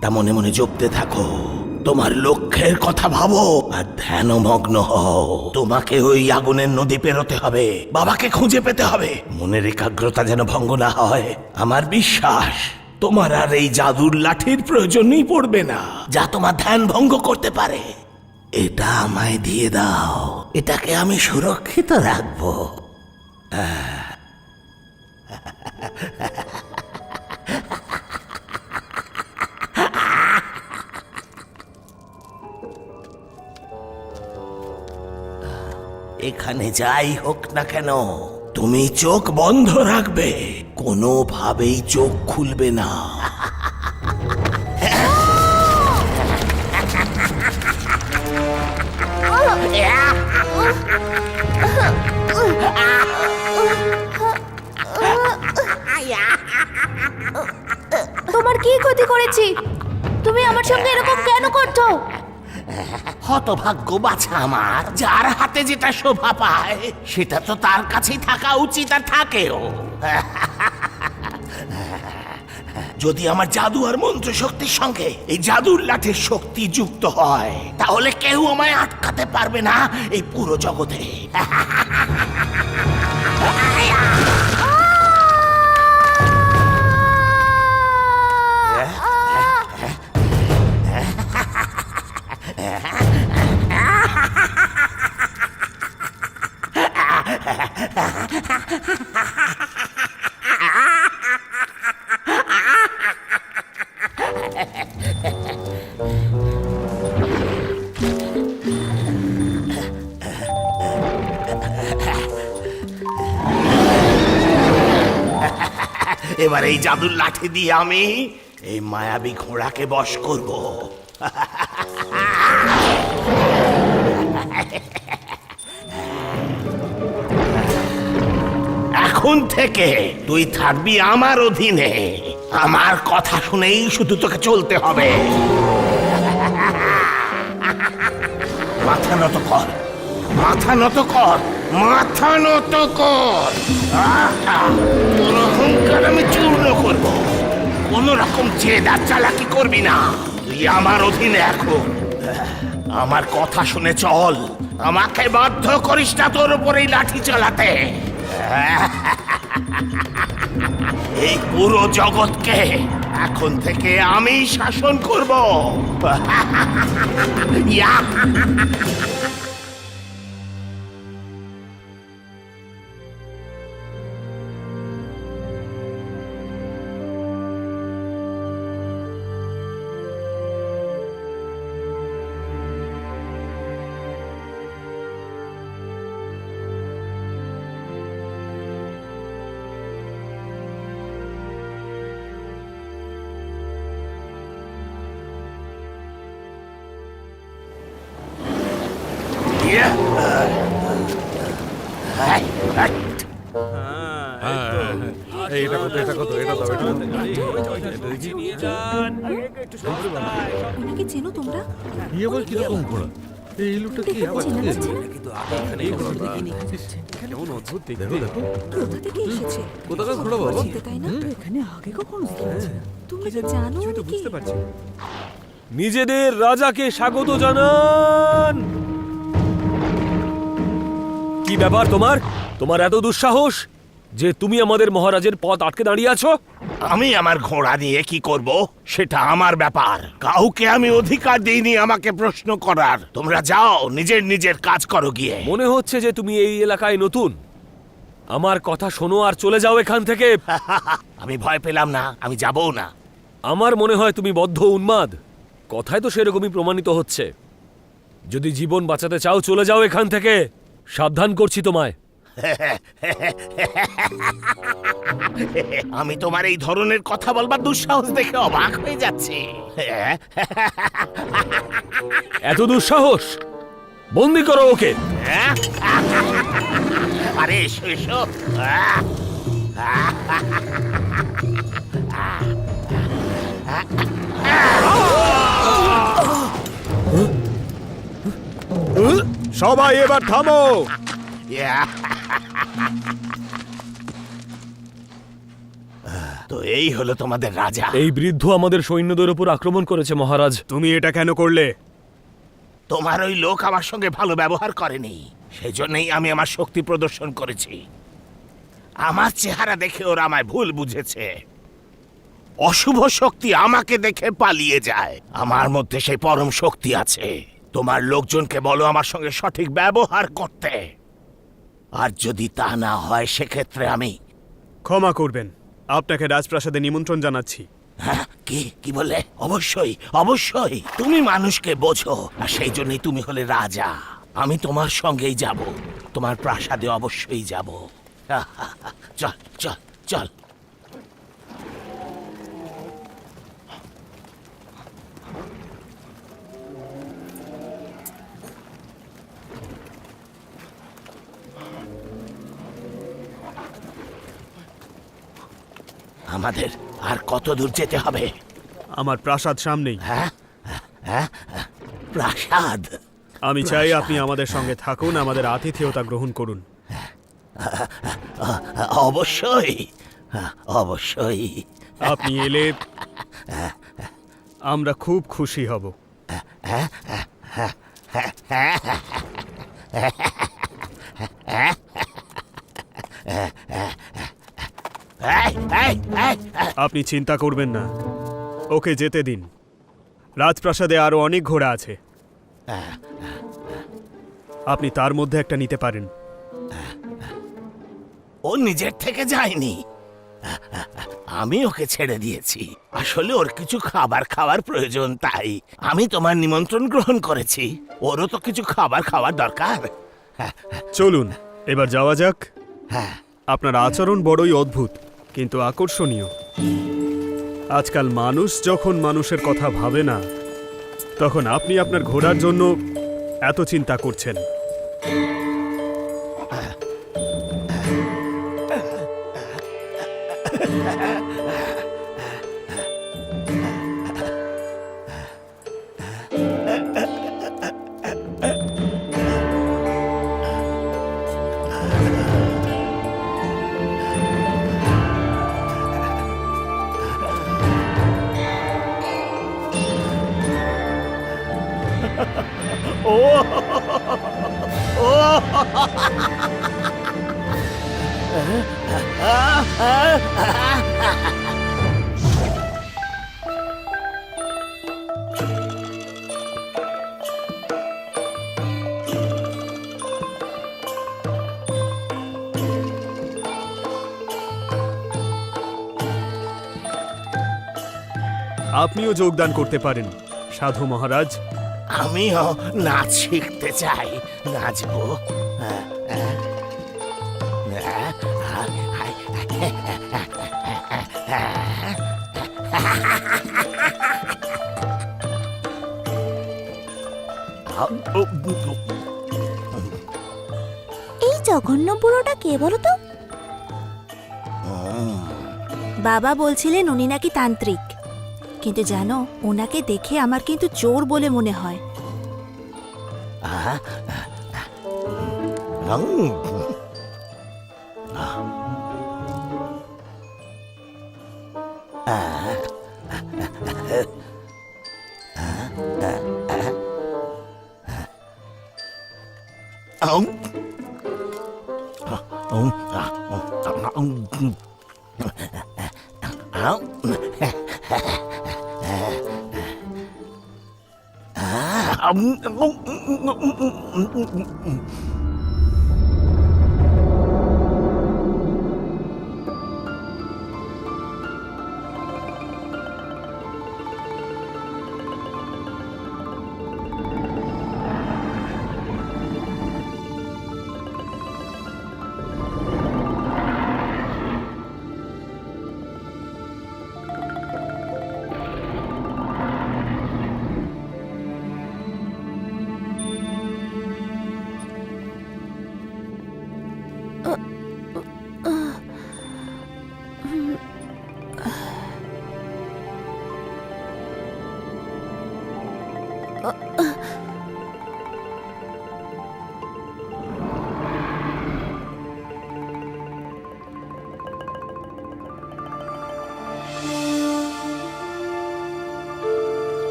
তা মনে মনে জপতে থাকো। তোমার লক্ষ্যের কথা ভাবো আর ধ্যানমগ্ন হও। তোমাকে ওই আগুনের নদী পেরোতে হবে, বাবাকে খুঁজে পেতে হবে। মনের একাগ্রতা যেন ভঙ্গ না হয়। আমার বিশ্বাস তোমার আর এই জাদুর লাঠির প্রয়োজনই পড়বে না, যা তোমার ধ্যান ভঙ্গ করতে পারে। এটা আমায় দিয়ে দাও, এটাকে আমি সুরক্ষিত রাখবো। এখানে যাই হোক না কেন, তুমি চোখ বন্ধ রাখবে, কোনোভাবেই চোখ খুলবে না। তোমার কি ক্ষতি করেছি? তুমি আমার সঙ্গে এরকম কেন করছো? হতভাগ্য বাছা আমার, যার হাতে যেটা শোভা পায় সেটা তো তার কাছেই থাকা উচিত, আর থাকেও। যদি আমার জাদু আর মন্ত্র শক্তির সঙ্গে এই জাদুর লাঠির শক্তি যুক্ত হয়, তাহলে কেউ আমায় আটকাতে পারবে না এই পুরো জগতে। এবার এই জাদুর লাঠি দিয়ে আমি এই মায়াবী ঘোড়াকে বশ করব। এখন থেকে তুই থাকবি আমার অধীনে। আমার কথা শুনেই শুধু তোকে চলতে হবে। মাথা নত কর, মাথা নত কর, মাথা নত কর। তোর অহংকার আমি চূর্ণ করব। কোন রকম জেদ আর চালাকি করবি না। তুই আমার অধীনে এখন। আমার কথা শুনে চল, আমাকে বাধ্য করিস না তোর উপরেই লাঠি চালাতে। এই পুরো জগৎকে এখন থেকে আমি শাসন করব। ইয়া! ওনাকে চেনো তোমরা? কিরকম ঘোড়া? এই লোকটা কি আবার চেনা যাচ্ছে না? কেমন অদ্ভুত দেখতে। কোথা থেকে এসেছে? কোথাকার ঘোড়া বাবা? চিনতে, তাই না? এখানে আগে কখনো দেখেছি? তোমরা কি জানো কিছুই তো নাকি? বুঝতে পারছি না। নিজেদের রাজাকে স্বাগত জানান। কি ব্যাপার তোমার? তোমার এত দুঃসাহস যে তুমি আমাদের মহারাজের পথ আটকে দাঁড়িয়ে আছো? আমি আমার ঘোড়া নিয়ে কি করব সেটা আমার ব্যাপার। কাউকে আমি অধিকার দিইনি আমাকে প্রশ্ন করার। তোমরা যাও, নিজের নিজের কাজ করো গিয়ে। মনে হচ্ছে যে তুমি এই এলাকায় নতুন। আমার কথা শোনো আর চলে যাও এখান থেকে। আমি ভয় পেলাম না, আমি যাবও না। আমার মনে হয় তুমি বদ্ধ উন্মাদ। কথায় তো সেরকমই প্রমাণিত হচ্ছে। যদি জীবন বাঁচাতে চাও চলে যাও এখান থেকে, সাবধান করছি তোমায়। আমি তোমার এই ধরনের কথা বলবার দুঃসাহস দেখে অবাক হয়ে যাচ্ছি। এত দুঃসাহস? বন্দি করো ওকে। আরে এসো এসো। সবাই এবার থামো। তো এই হলো তোমাদের রাজা। এই বৃদ্ধ আমাদের সৈন্যদের উপর আক্রমণ করেছে মহারাজ। তুমি এটা কেন করলে? তোমার ওই লোক আমার সঙ্গে ভালো ব্যবহার করেনি, সেজন্যই আমি আমার শক্তি প্রদর্শন করেছি। আমার চেহারা দেখে ওরা আমায় ভুল বুঝেছে। অশুভ শক্তি আমাকে দেখে পালিয়ে যায়। আমার মধ্যে সেই পরম শক্তি আছে। তোমার লোকজনকে বলো আমার সঙ্গে সঠিক ব্যবহার করতে। আর যদি তা না হয় সেক্ষেত্রে আমি... ক্ষমা করবেন, আপনাকে রাজপ্রাসাদে নিমন্ত্রণ জানাচ্ছি। হ্যাঁ, কি বললে? অবশ্যই অবশ্যই। তুমি মানুষকে বোঝো, আর সেই জন্যই তুমি হলে রাজা। আমি তোমার সঙ্গেই যাব, তোমার প্রাসাদে অবশ্যই যাব। চল চল চল। আমাদের আর কত দূর যেতে হবে? আমার প্রাসাদ সামনেই। হ্যাঁ হ্যাঁ, প্রাসাদ। আমি চাই আপনি আমাদের সঙ্গে থাকুন, আমাদের আতিথেয়তা গ্রহণ করুন। অবশ্যই অবশ্যই। আপনি এলে আমরা খুব খুশি হব। আপনি চিন্তা করবেন না, ওকে যেতে দিন। রাজপ্রাসাদে আরো অনেক ঘোড়া আছে, আপনি তার মধ্যে একটা নিতে পারেন। ও নিজের থেকে যায়নি, আমি ওকে ছেড়ে দিয়েছি। আসলে ওর কিছু খাবার খাওয়ার প্রয়োজন, তাই আমি তোমার নিমন্ত্রণ গ্রহণ করেছি। ওরও তো কিছু খাবার খাওয়ার দরকার। চলুন এবার যাওয়া যাক। হ্যাঁ, আপনার আচরণ বড়ই অদ্ভুত কিন্তু আকর্ষণীয়। আজকাল মানুষ যখন মানুষের কথা ভাবে না, তখন আপনি আপনার ঘোড়ার জন্য এত চিন্তা করছেন। আপনিও যোগদান করতে পারেন সাধু মহারাজ। আমিও নাচ শিখতে চাই, নাচবো। এই জঘন্য বুড়োটা কে বলো তো? বাবা বলছিলেন উনি নাকি তান্ত্রিক, কিন্তু জানো ওনাকে দেখে আমার কিন্তু চোর বলে মনে হয়।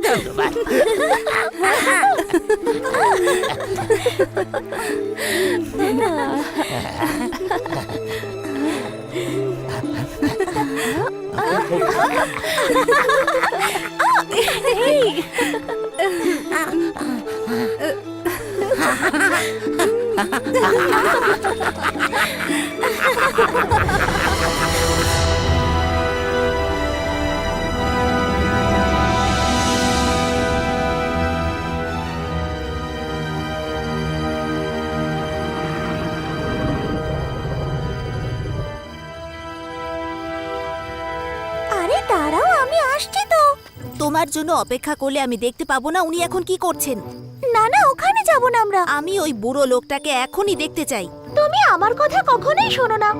ধন্যবাদ। আরে দাঁড়াও, আমি আসছি তো। তোমার জন্য অপেক্ষা করলে আমি দেখতে পাবো না উনি এখন কি করছেন। না না, ওখানে যাব না আমরা। আমি ওই বুড়ো লোকটাকে এখনই দেখতে চাই। তুমি আমার কথা কখনোই শোনো না।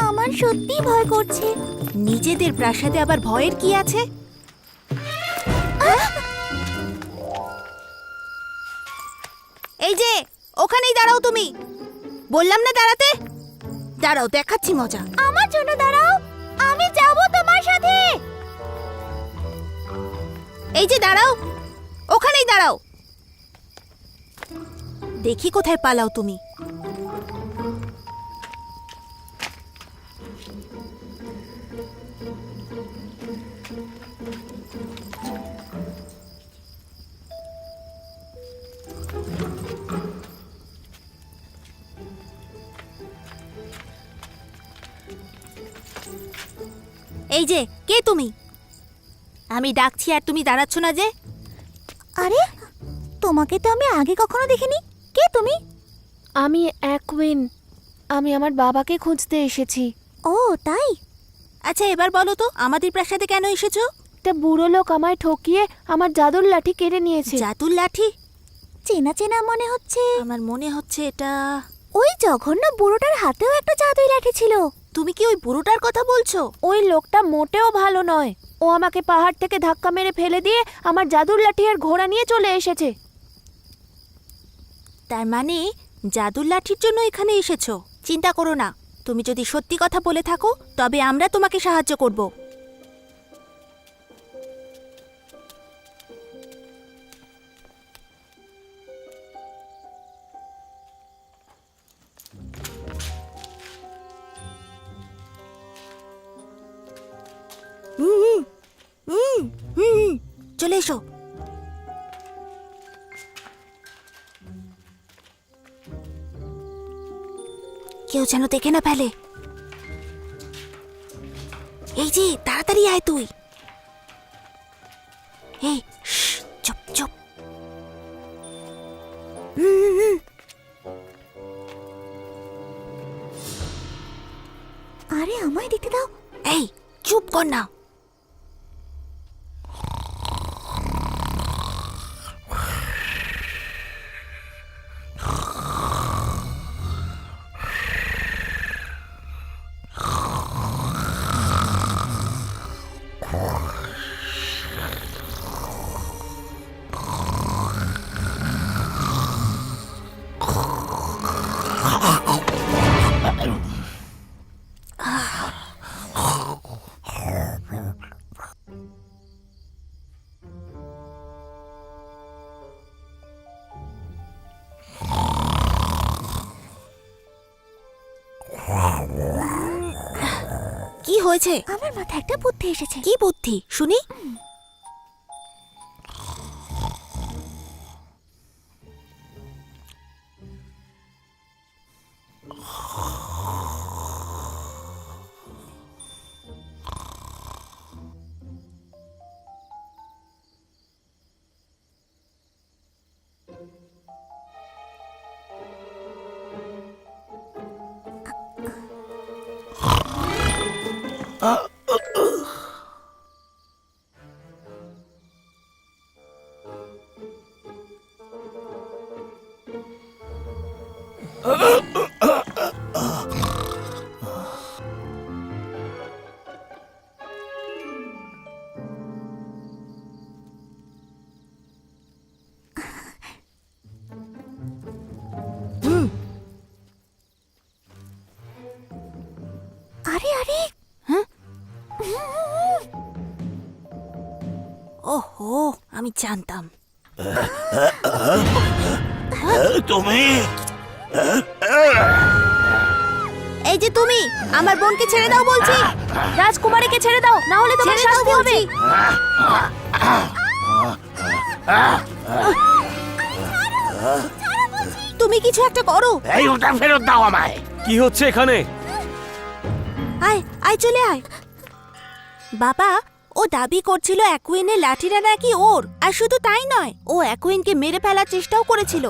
আমার সত্যি ভয় করছে। নিজেদের প্রাসাদে আবার ভয়ের কি আছে? এই যে ওখানেই দাঁড়াও তুমি, বললাম না দাঁড়াতে। দাঁড়াও, দেখাচ্ছি মজা। আমার জন্য দাঁড়াও, আমি যাব তোমার সাথে। এই যে দাঁড়াও, ওখানেই দাঁড়াও। দেখি কোথায় পালাও তুমি। এই যে কে তুমি? আমি ডাকছি আর তুমি দাঁড়াচ্ছ না যে? আরে, তোমাকে তো আমি আগে কখনো দেখিনি। কে তুমি? আমি অ্যাকুইন। আমি আমার বাবাকে খুঁজতে এসেছি। ও তাই? আচ্ছা এবার বলো তো, আমাদের প্রাসাদে কেন এসেছো? একটা বুড়ো লোক আমায় ঠকিয়ে আমার জাদুর লাঠি কেড়ে নিয়েছে। জাদুর লাঠি? চেনা চেনা মনে হচ্ছে। আমার মনে হচ্ছে এটা ওই জঘন্য বুড়োটার হাতেও একটা জাদুই লাঠি ছিল। তুমি কি ওই বুড়োটার কথা বলছো? ওই লোকটা মোটেও ভালো নয়। ও আমাকে পাহাড় থেকে ধাক্কা মেরে ফেলে দিয়ে আমার জাদুর লাঠি আর ঘোড়া নিয়ে চলে এসেছে। তার মানে জাদুর লাঠির জন্য এখানে এসেছো? চিন্তা করো না, তুমি যদি সত্যি কথা বলে থাকো তবে আমরা তোমাকে সাহায্য করব। চলে এসো। কেউ যেন দেখে না ফেলে। এই যে তাড়াতাড়ি আয় তুই। এই চুপ চুপ। আরে আমায় দেখতে দাও। এই চুপ কর না। হয়েছে? আমার মাথায় একটা বুদ্ধি এসেছে। কি বুদ্ধি শুনি? আরে আরে, ওহো, আমি জানতাম। তুমি এই যে তুমি আমার বোনকে ছেড়ে দাও বলছি। রাজকুমারীকে ছেড়ে দাও, না হলে তোমার ছেড়ে দাও শাস্তি হবে। বলছি। তুমি কিছু একটা করো। এই ওটা ফেরত দাও আমায়। কি হচ্ছে এখানে? আয় আয়, চলে আয়। বাবা, ও দাবি করছিল অ্যাকুইনের লাঠিটা নাকি ওর। আর শুধু তাই নয়, ও অ্যাকুইনকে মেরে ফেলার চেষ্টাও করেছিল।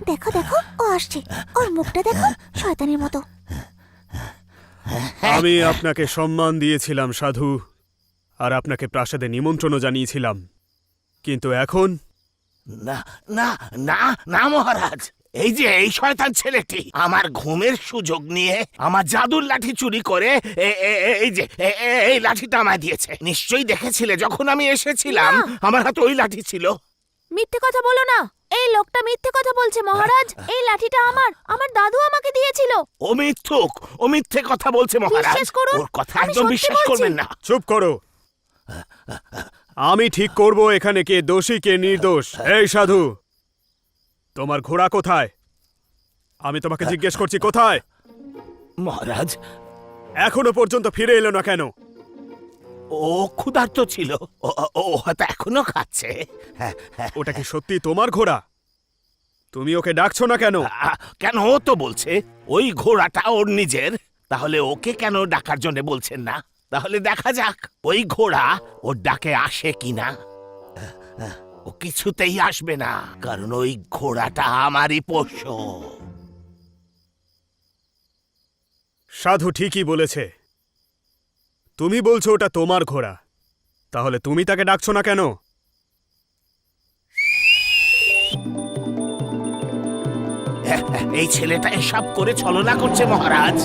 দেখো দেখো, ও আসছে। ওর মুখটা দেখো, শয়তানের মতো। আমি আপনাকে সম্মান দিয়েছিলাম সাধু, আর আপনাকে প্রাসাদে নিমন্ত্রণও জানিয়েছিলাম, কিন্তু এখন না না না না মহারাজ, এই যে এই শয়তান ছেলেটি আমার ঘুমের সুযোগ নিয়ে আমার জাদুর লাঠি চুরি করে এই যে এই লাঠিটা আমায় দিয়েছে। নিশ্চয়ই দেখেছিলে যখন আমি এসেছিলাম আমার হাতে ওই লাঠি ছিল। মিথ্যে কথা বলো না, এই লোকটা মিথ্যে কথা বলছে মহারাজ। এই লাঠিটা আমার দাদু আমাকে দিয়েছিল। ও মিথ্যুক, ও মিথ্যে কথা বলছে মহারাজ। বিশ্বাস করুন, ওর কথা আমি একদম সত্যি বিশ্বাস বলছি। করবেন না। চুপ করো। আমি ঠিক করব এখানে কে দোষী কে নির্দোষ। এই সাধু, তোমার ঘোড়া কোথায়? আমি তোমাকে জিজ্ঞেস করছি, কোথায়? মহারাজ, এখনো পর্যন্ত ফিরে এলো না কেন? ও ক্ষুধার্ত ছিল, ও হয়তো এখনো খাচ্ছে। হ্যাঁ, হ্যাঁ। ওটা কি সত্যি তোমার ঘোড়া? তুমি ওকে ডাকছো না কেন? কেন, ও তো বলছে ওই ঘোড়াটা ওর নিজের, তাহলে ওকে কেন ডাকার জন্য বলছেন না? তাহলে দেখা যাক ওই ঘোড়া ওর ডাকে আসে কিনা। ও কিছুতেই আসবে না, কারণ ওই ঘোড়াটা আমারই পোষ্য। সাধু ঠিকই বলেছে। তুমি বলছো ওটা তোমার ঘোড়া, তাহলে তুমি তাকে ডাকছো না কেন? এই ছেলেটা এসব করে ছলনা করছে মহারাজ।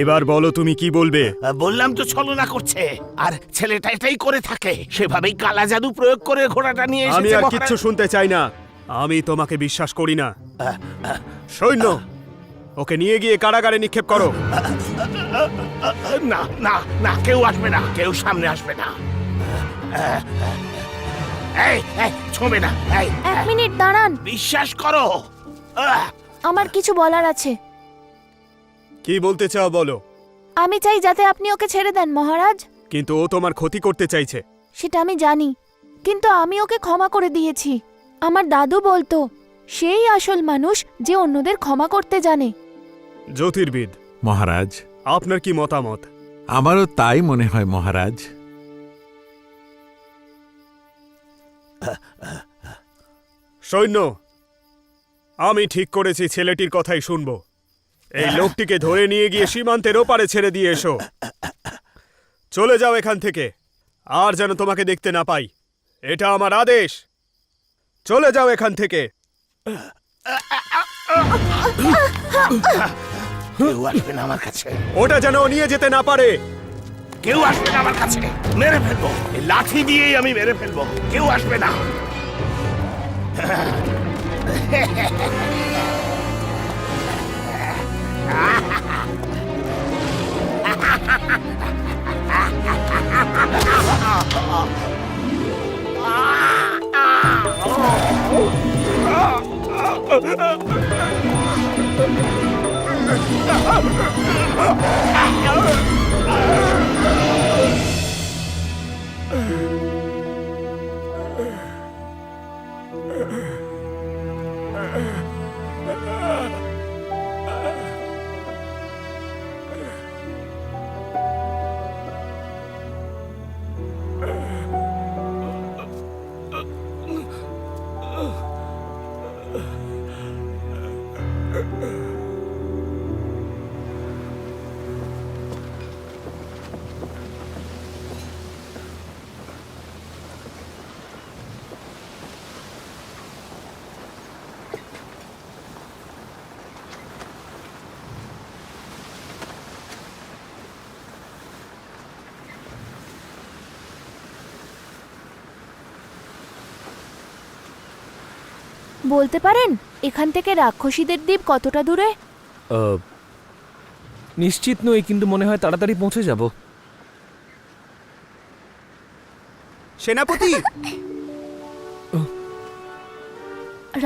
এবার বলো তুমি কি বলবে? বললাম তো ছলনা করছে, আর ছেলেটা এটাই করে থাকে। সেভাবেই কালা জাদু প্রয়োগ করে ঘোড়াটা নিয়ে আমি এসেছে আর মহারাজ। কিচ্ছু শুনতে চাই না। আমি তোমাকে বিশ্বাস করি না। সৈন্য, ওকে নিয়ে গিয়ে কারাগারে নিক্ষেপ করো। না না না, কেউ আসবে না, কেউ সামনে আসবে না। এই এই ছোঁবে না। এই 1 মিনিট দাঁড়ান, বিশ্বাস করো। আমার কিছু বলার আছে। কি বলতে চাও বলো। আমি চাই যাতে আপনি ওকে ছেড়ে দেন মহারাজ। কিন্তু ও তোমার ক্ষতি করতে চাইছে। সেটা আমি জানি, কিন্তু আমি ওকে ক্ষমা করে দিয়েছি। আমার দাদু বলতো সেই আসল মানুষ যে অন্যদের ক্ষমা করতে জানে। জ্যোতির্বিদ, মহারাজ, আপনার কি মতামত? আমারও তাই মনে হয় মহারাজ। সৈন্য, আমি ঠিক করেছি ছেলেটির কথাই শুনব। এই লোকটিকে ধরে নিয়ে গিয়ে সীমান্তের ওপারে ছেড়ে দিয়ে এসো। চলে যাও এখান থেকে, আর যেন তোমাকে দেখতে না পাই। এটা আমার আদেশ। চলে যাও এখান থেকে। কেউ আসবে না আমার কাছে, ওটা যেন ও নিয়ে যেতে না পারে। কেউ আসবে না আমার কাছে। মেরে ফেলবো, এই লাঠি দিয়েই আমি মেরে ফেলবো। কেউ আসবে না। বলতে পারেন এখান থেকে রাক্ষসীদের দ্বীপ কতটা দূরে? নিশ্চিত নই, কিন্তু মনে হয় তাড়াতাড়ি পৌঁছে যাব। সেনাপতি,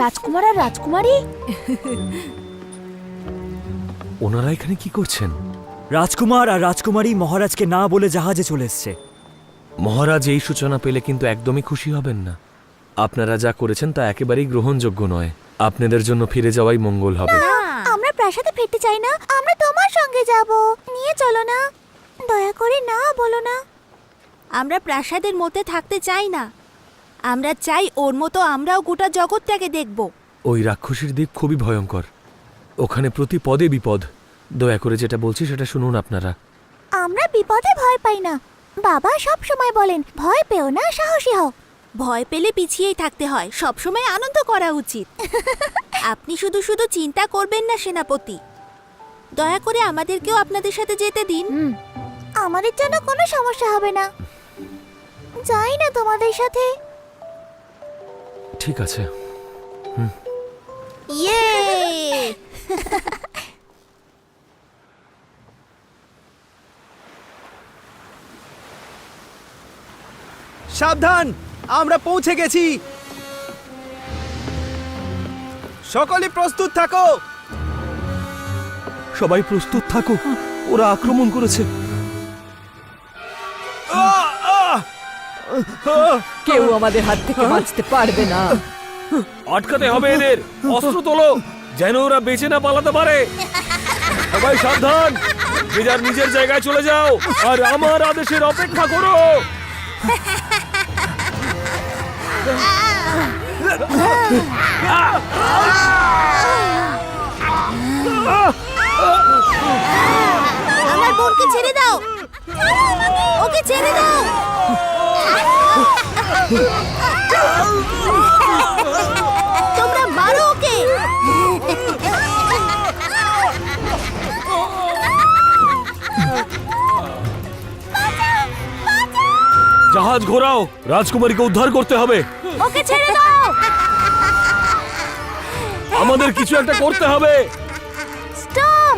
রাজকুমার আর রাজকুমারী? ওনারা এখানে কি করছেন? রাজকুমার আর রাজকুমারী মহারাজকে না বলে জাহাজে চলে এসছে। মহারাজ এই সূচনা পেলে কিন্তু একদমই খুশি হবেন না। আপনারা যা করেছেন তা একেবারেই গ্রহণযোগ্য নয়। আপনাদের জন্য ফিরে যাওয়াই মঙ্গল হবে। আমরা প্রাসাদে ফিরতে চাই না, আমরা তোমার সঙ্গে যাব। নিয়ে চলো না, দয়া করে না বলো না। আমরা প্রাসাদের মধ্যে থাকতে চাই না, আমরা চাই ওর মতো আমরাও গোটা জগৎটাকে দেখব। ওই রাক্ষসীর দ্বীপ খুবই ভয়ঙ্কর, ওখানে প্রতি পদে বিপদ। দয়া করে যেটা বলছি সেটা শুনুন আপনারা। আমরা বিপদে ভয় পাই না, বাবা সব সময় বলেন ভয় পেও না, সাহসী হও। ভয় পেলে পিছিয়েই থাকতে হয়, সব সময় আনন্দ করা উচিত। আপনি শুধু শুধু চিন্তা করবেন না সেনাপতি, দয়া করে আমাদেরকেও আপনাদের সাথে যেতে দিন। আমাদের জন্য কোনো সমস্যা হবে না, যাই না তোমাদের সাথে। ঠিক আছে। ইয়ে সাবধান, আমরা পৌঁছে গেছি। সকলে প্রস্তুত থাকো। সবাই প্রস্তুত থাকো, ওরা আক্রমণ করেছে। কেউ আমাদের হাত থেকে বাঁচতে পারবে না। আটকাতে হবে এদের, অস্ত্র তোলো যেন ওরা বেঁচে না পালাতে পারে। সবাই সাবধান, যে যার নিজের জায়গায় চলে যাও আর আমার আদেশের অপেক্ষা করো। আমার বোনকে ছেড়ে দাও, ওকে ছেড়ে দাও। তোমরা মারো ওকে। জাহাজ ঘোরাও, রাজকুমারীকে উদ্ধার করতে হবে। ওকে ছেড়ে দাও। আমাদের কিছু একটা করতে হবে। স্টপ।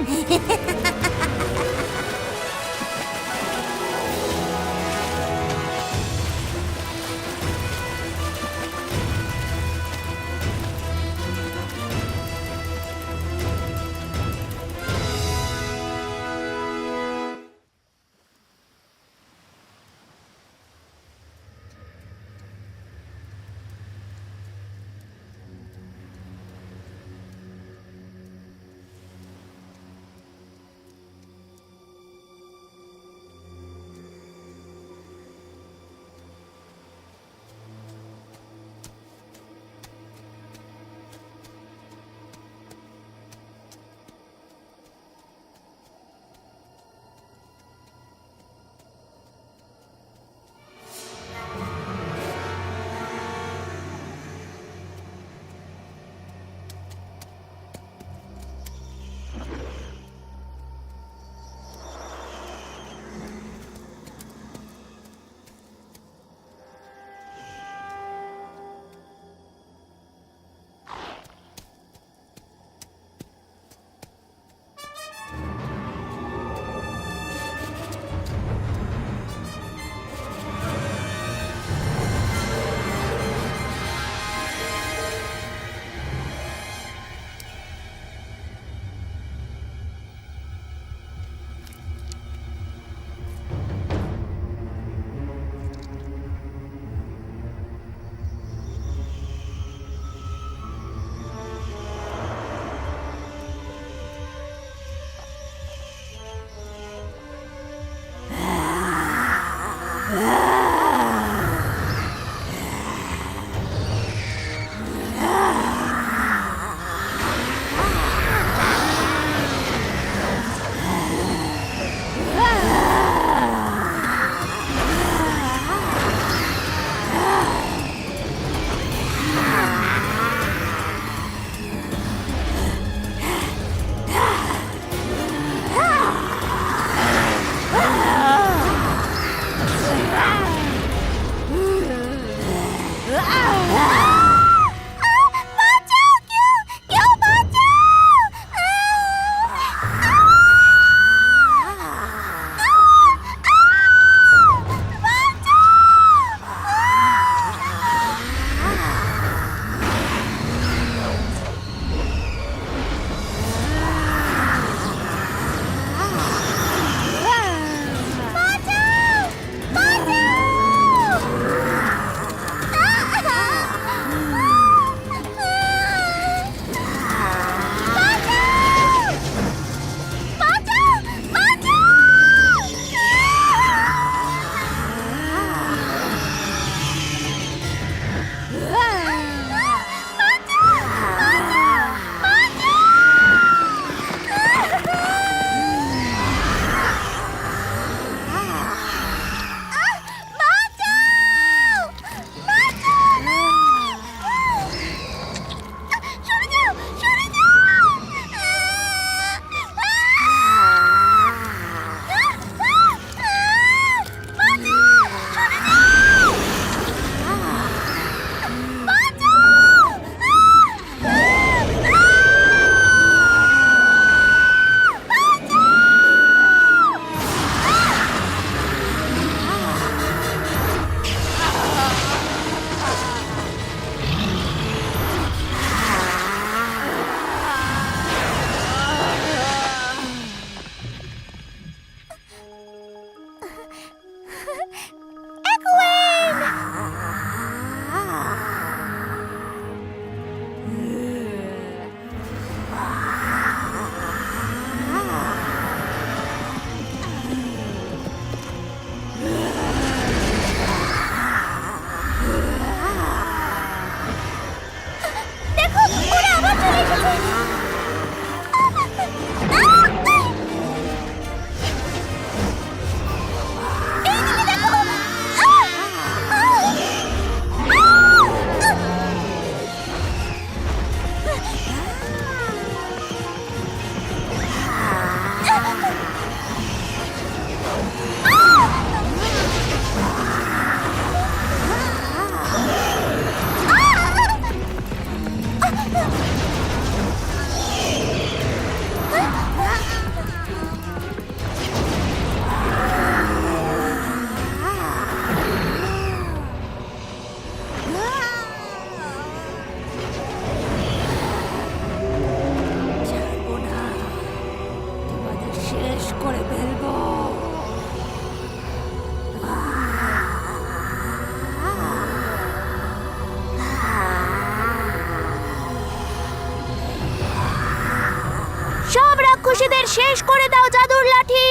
রাক্ষসীদের শেষ করে দাও জাদুর লাঠি।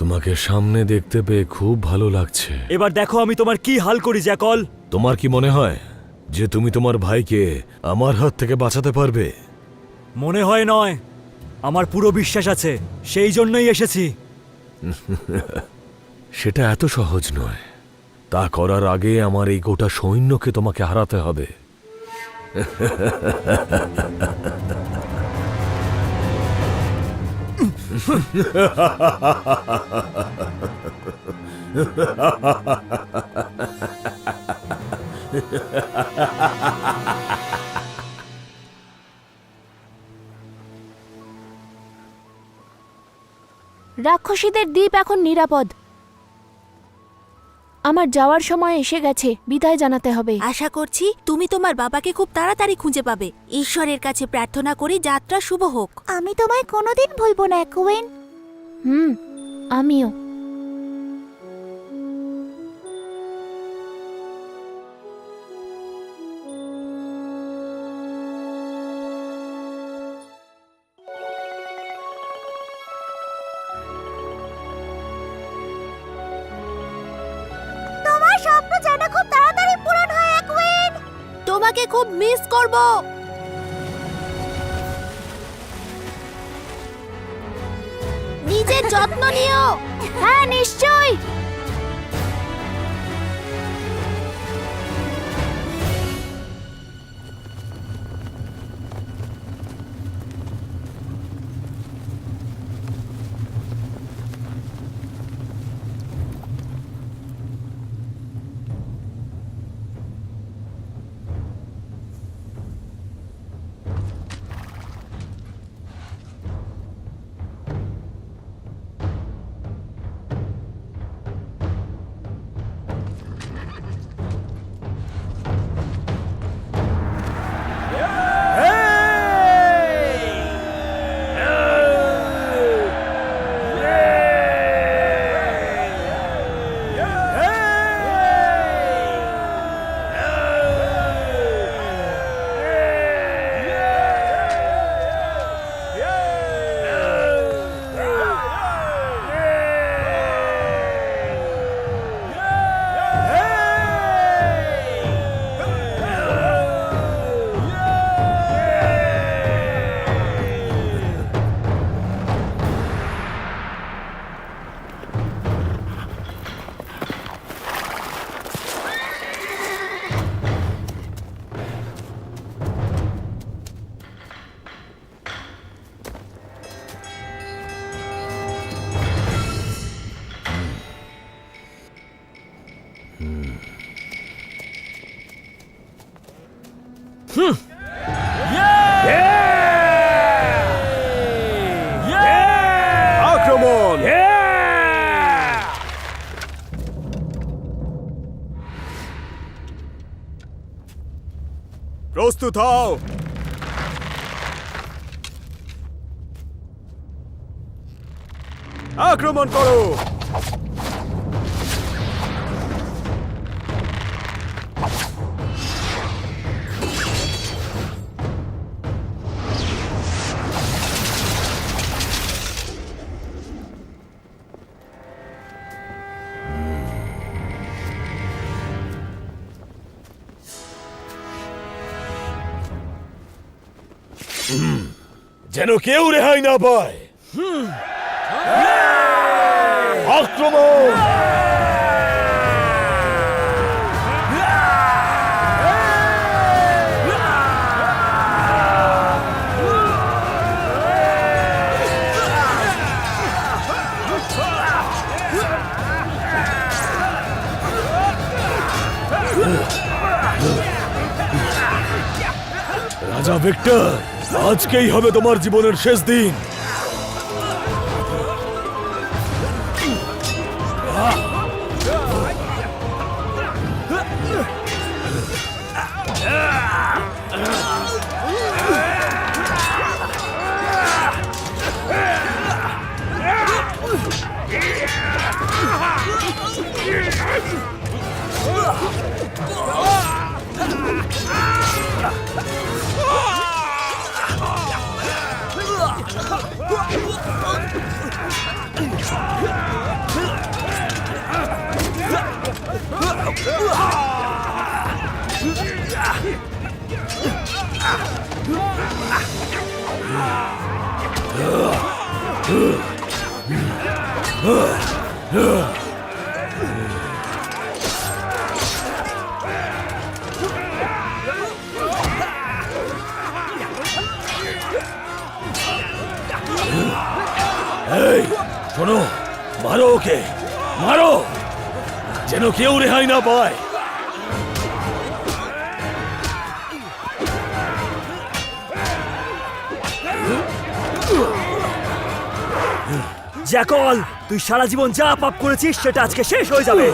তোমাকে সামনে দেখতে পেয়ে খুব ভালো লাগছে। এবার দেখো আমি তোমার কি হাল করি জ্যাকল। তোমার কি মনে হয় যে তুমি তোমার ভাইকে আমার হাত থেকে বাঁচাতে পারবে? মনে হয় নয়, আমার পুরো বিশ্বাস আছে, সেই জন্যই এসেছি। সেটা এত সহজ নয়। তা করার আগে আমার এই গোটা সৈন্যকে তোমাকে হারাতে হবে। রাক্ষসীদের দ্বীপ এখন নিরাপদ। আমার যাওয়ার সময় এসে গেছে, বিদায় জানাতে হবে। আশা করছি তুমি তোমার বাবাকে খুব তাড়াতাড়ি খুঁজে পাবে। ঈশ্বরের কাছে প্রার্থনা করি যাত্রা শুভ হোক। আমি তোমায় কোনোদিন ভুলবো না কুইন। আমিও। তোমার স্বপ্ন যেন খুব তাড়াতাড়ি পূরণ হয় কুইন। তোমাকে খুব মিস করব। নিজের যত্ন নিও। হ্যাঁ, নিশ্চয়ই। আক্রমণ! প্রস্তুত হও। আক্রমণ করো। যেন কেউ রেহাই না পায়। আক্রমণ! রাজা ভিক্টর, আজকেই হবে তোমার জীবনের শেষ দিন। এই শোনো, মারো ওকে, মারো, যেন কেউ রেহাই না পায়। জ্যাকল, তুই সারা জীবন যা পাপ করেছিস সেটা আজকে শেষ হয়ে যাবে।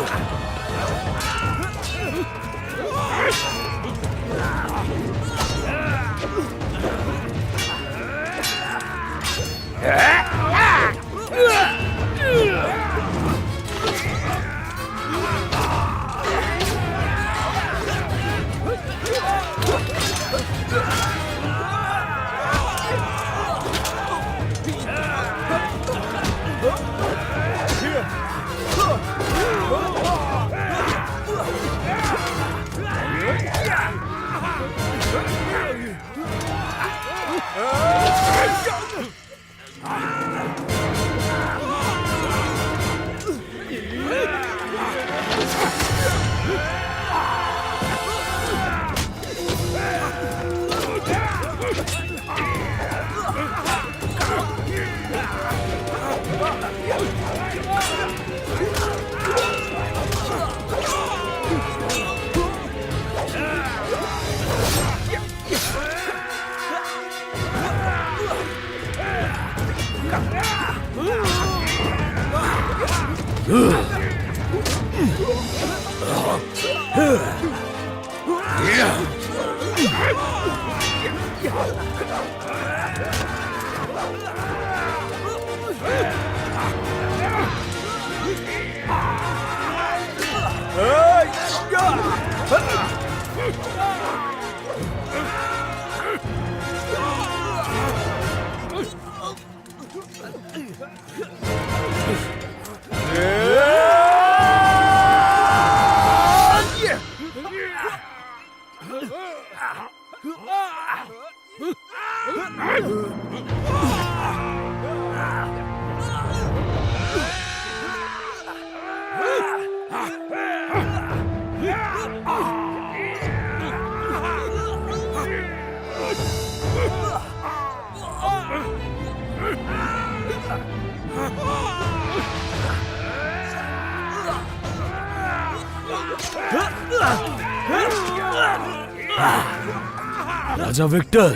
রাজা ভিক্টর,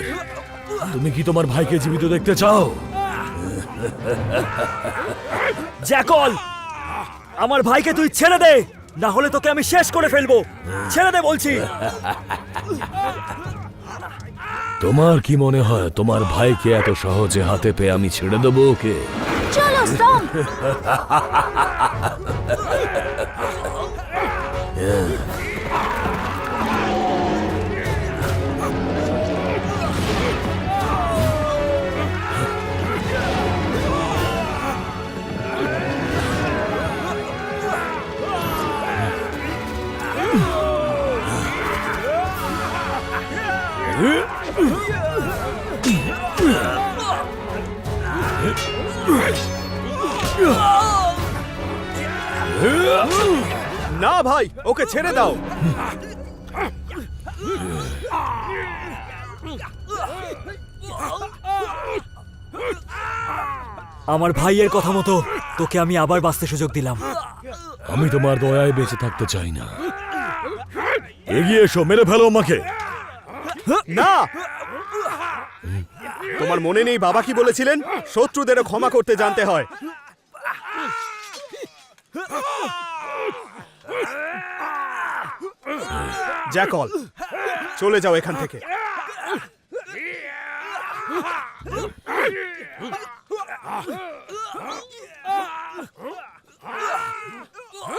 তুমি কি তোমার ভাইকে জীবিত দেখতে চাও? জ্যাকল, আমার ভাইকে তুই ছেড়ে দে, না হলে তোকে আমি শেষ করে ফেলবো। ছেড়ে দে বলছি। তোমার কি মনে হয় তোমার ভাইকে এত সহজে হাতে পেয়ে আমি ছেড়ে দেবো ওকে? চলো স্টম। না ভাই, ওকে ছেড়ে দাও। আমার ভাইয়ের কথা মতো তোকে আমি আবার বাঁচতে সুযোগ দিলাম। আমি তোমার দয়ায় বেঁচে থাকতে চাই না। এগিয়ে এসো, মেরে ফেলো আমাকে। না, তোমার মনে নেই বাবা কি বলেছিলেন? শত্রুদেরও ক্ষমা করতে জানতে হয়। জ্যাকল, চলে যাও এখান থেকে।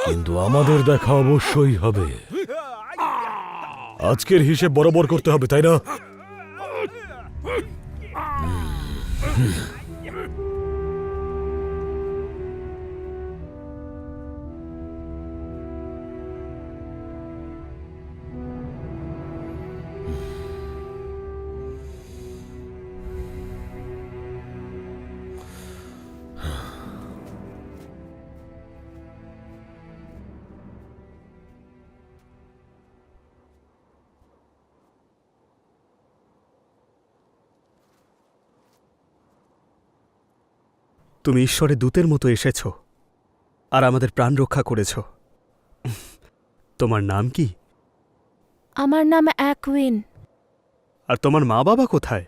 কিন্তু আমাদের দেখা অবশ্যই হবে। আজকের হিসেব বরাবর করতে হবে, তাই না? তুমি ঈশ্বরের দূতের মতো এসেছ আর আমাদের প্রাণ রক্ষা করেছ। তোমার নাম কি? আমার নাম অ্যাকুইন। আর তোমার মা বাবা কোথায়?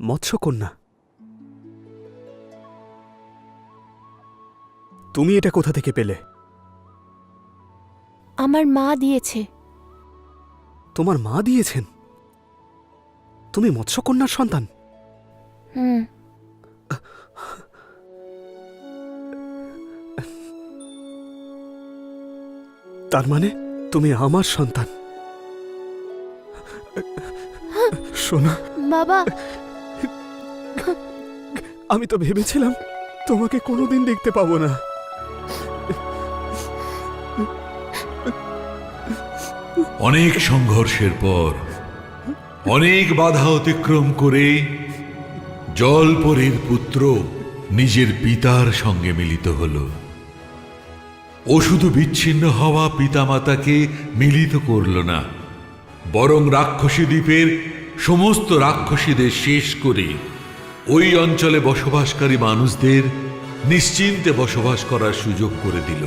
মৎস্যকন্যা, তুমি এটা কোথা থেকে পেলে? আমার মা দিয়েছে। তোমার মা দিয়েছেন? তুমি মৎস্যকন্যার সন্তান? হুম। তার মানে তুমি আমার সন্তান। শোনো, বাবা, আমি তো ভেবেছিলাম তোমাকে কোনোদিন দেখতে পাবো না। অনেক সংঘর্ষের পর, অনেক বাধা অতিক্রম করে জলপরীর পুত্র নিজের পিতার সঙ্গে মিলিত হল। ও শুধু বিচ্ছিন্ন হওয়া পিতামাতাকে মিলিত করল না, বরং রাক্ষসী দ্বীপের সমস্ত রাক্ষসীদের শেষ করে ওই অঞ্চলে বসবাসকারী মানুষদের নিশ্চিন্তে বসবাস করার সুযোগ করে দিল।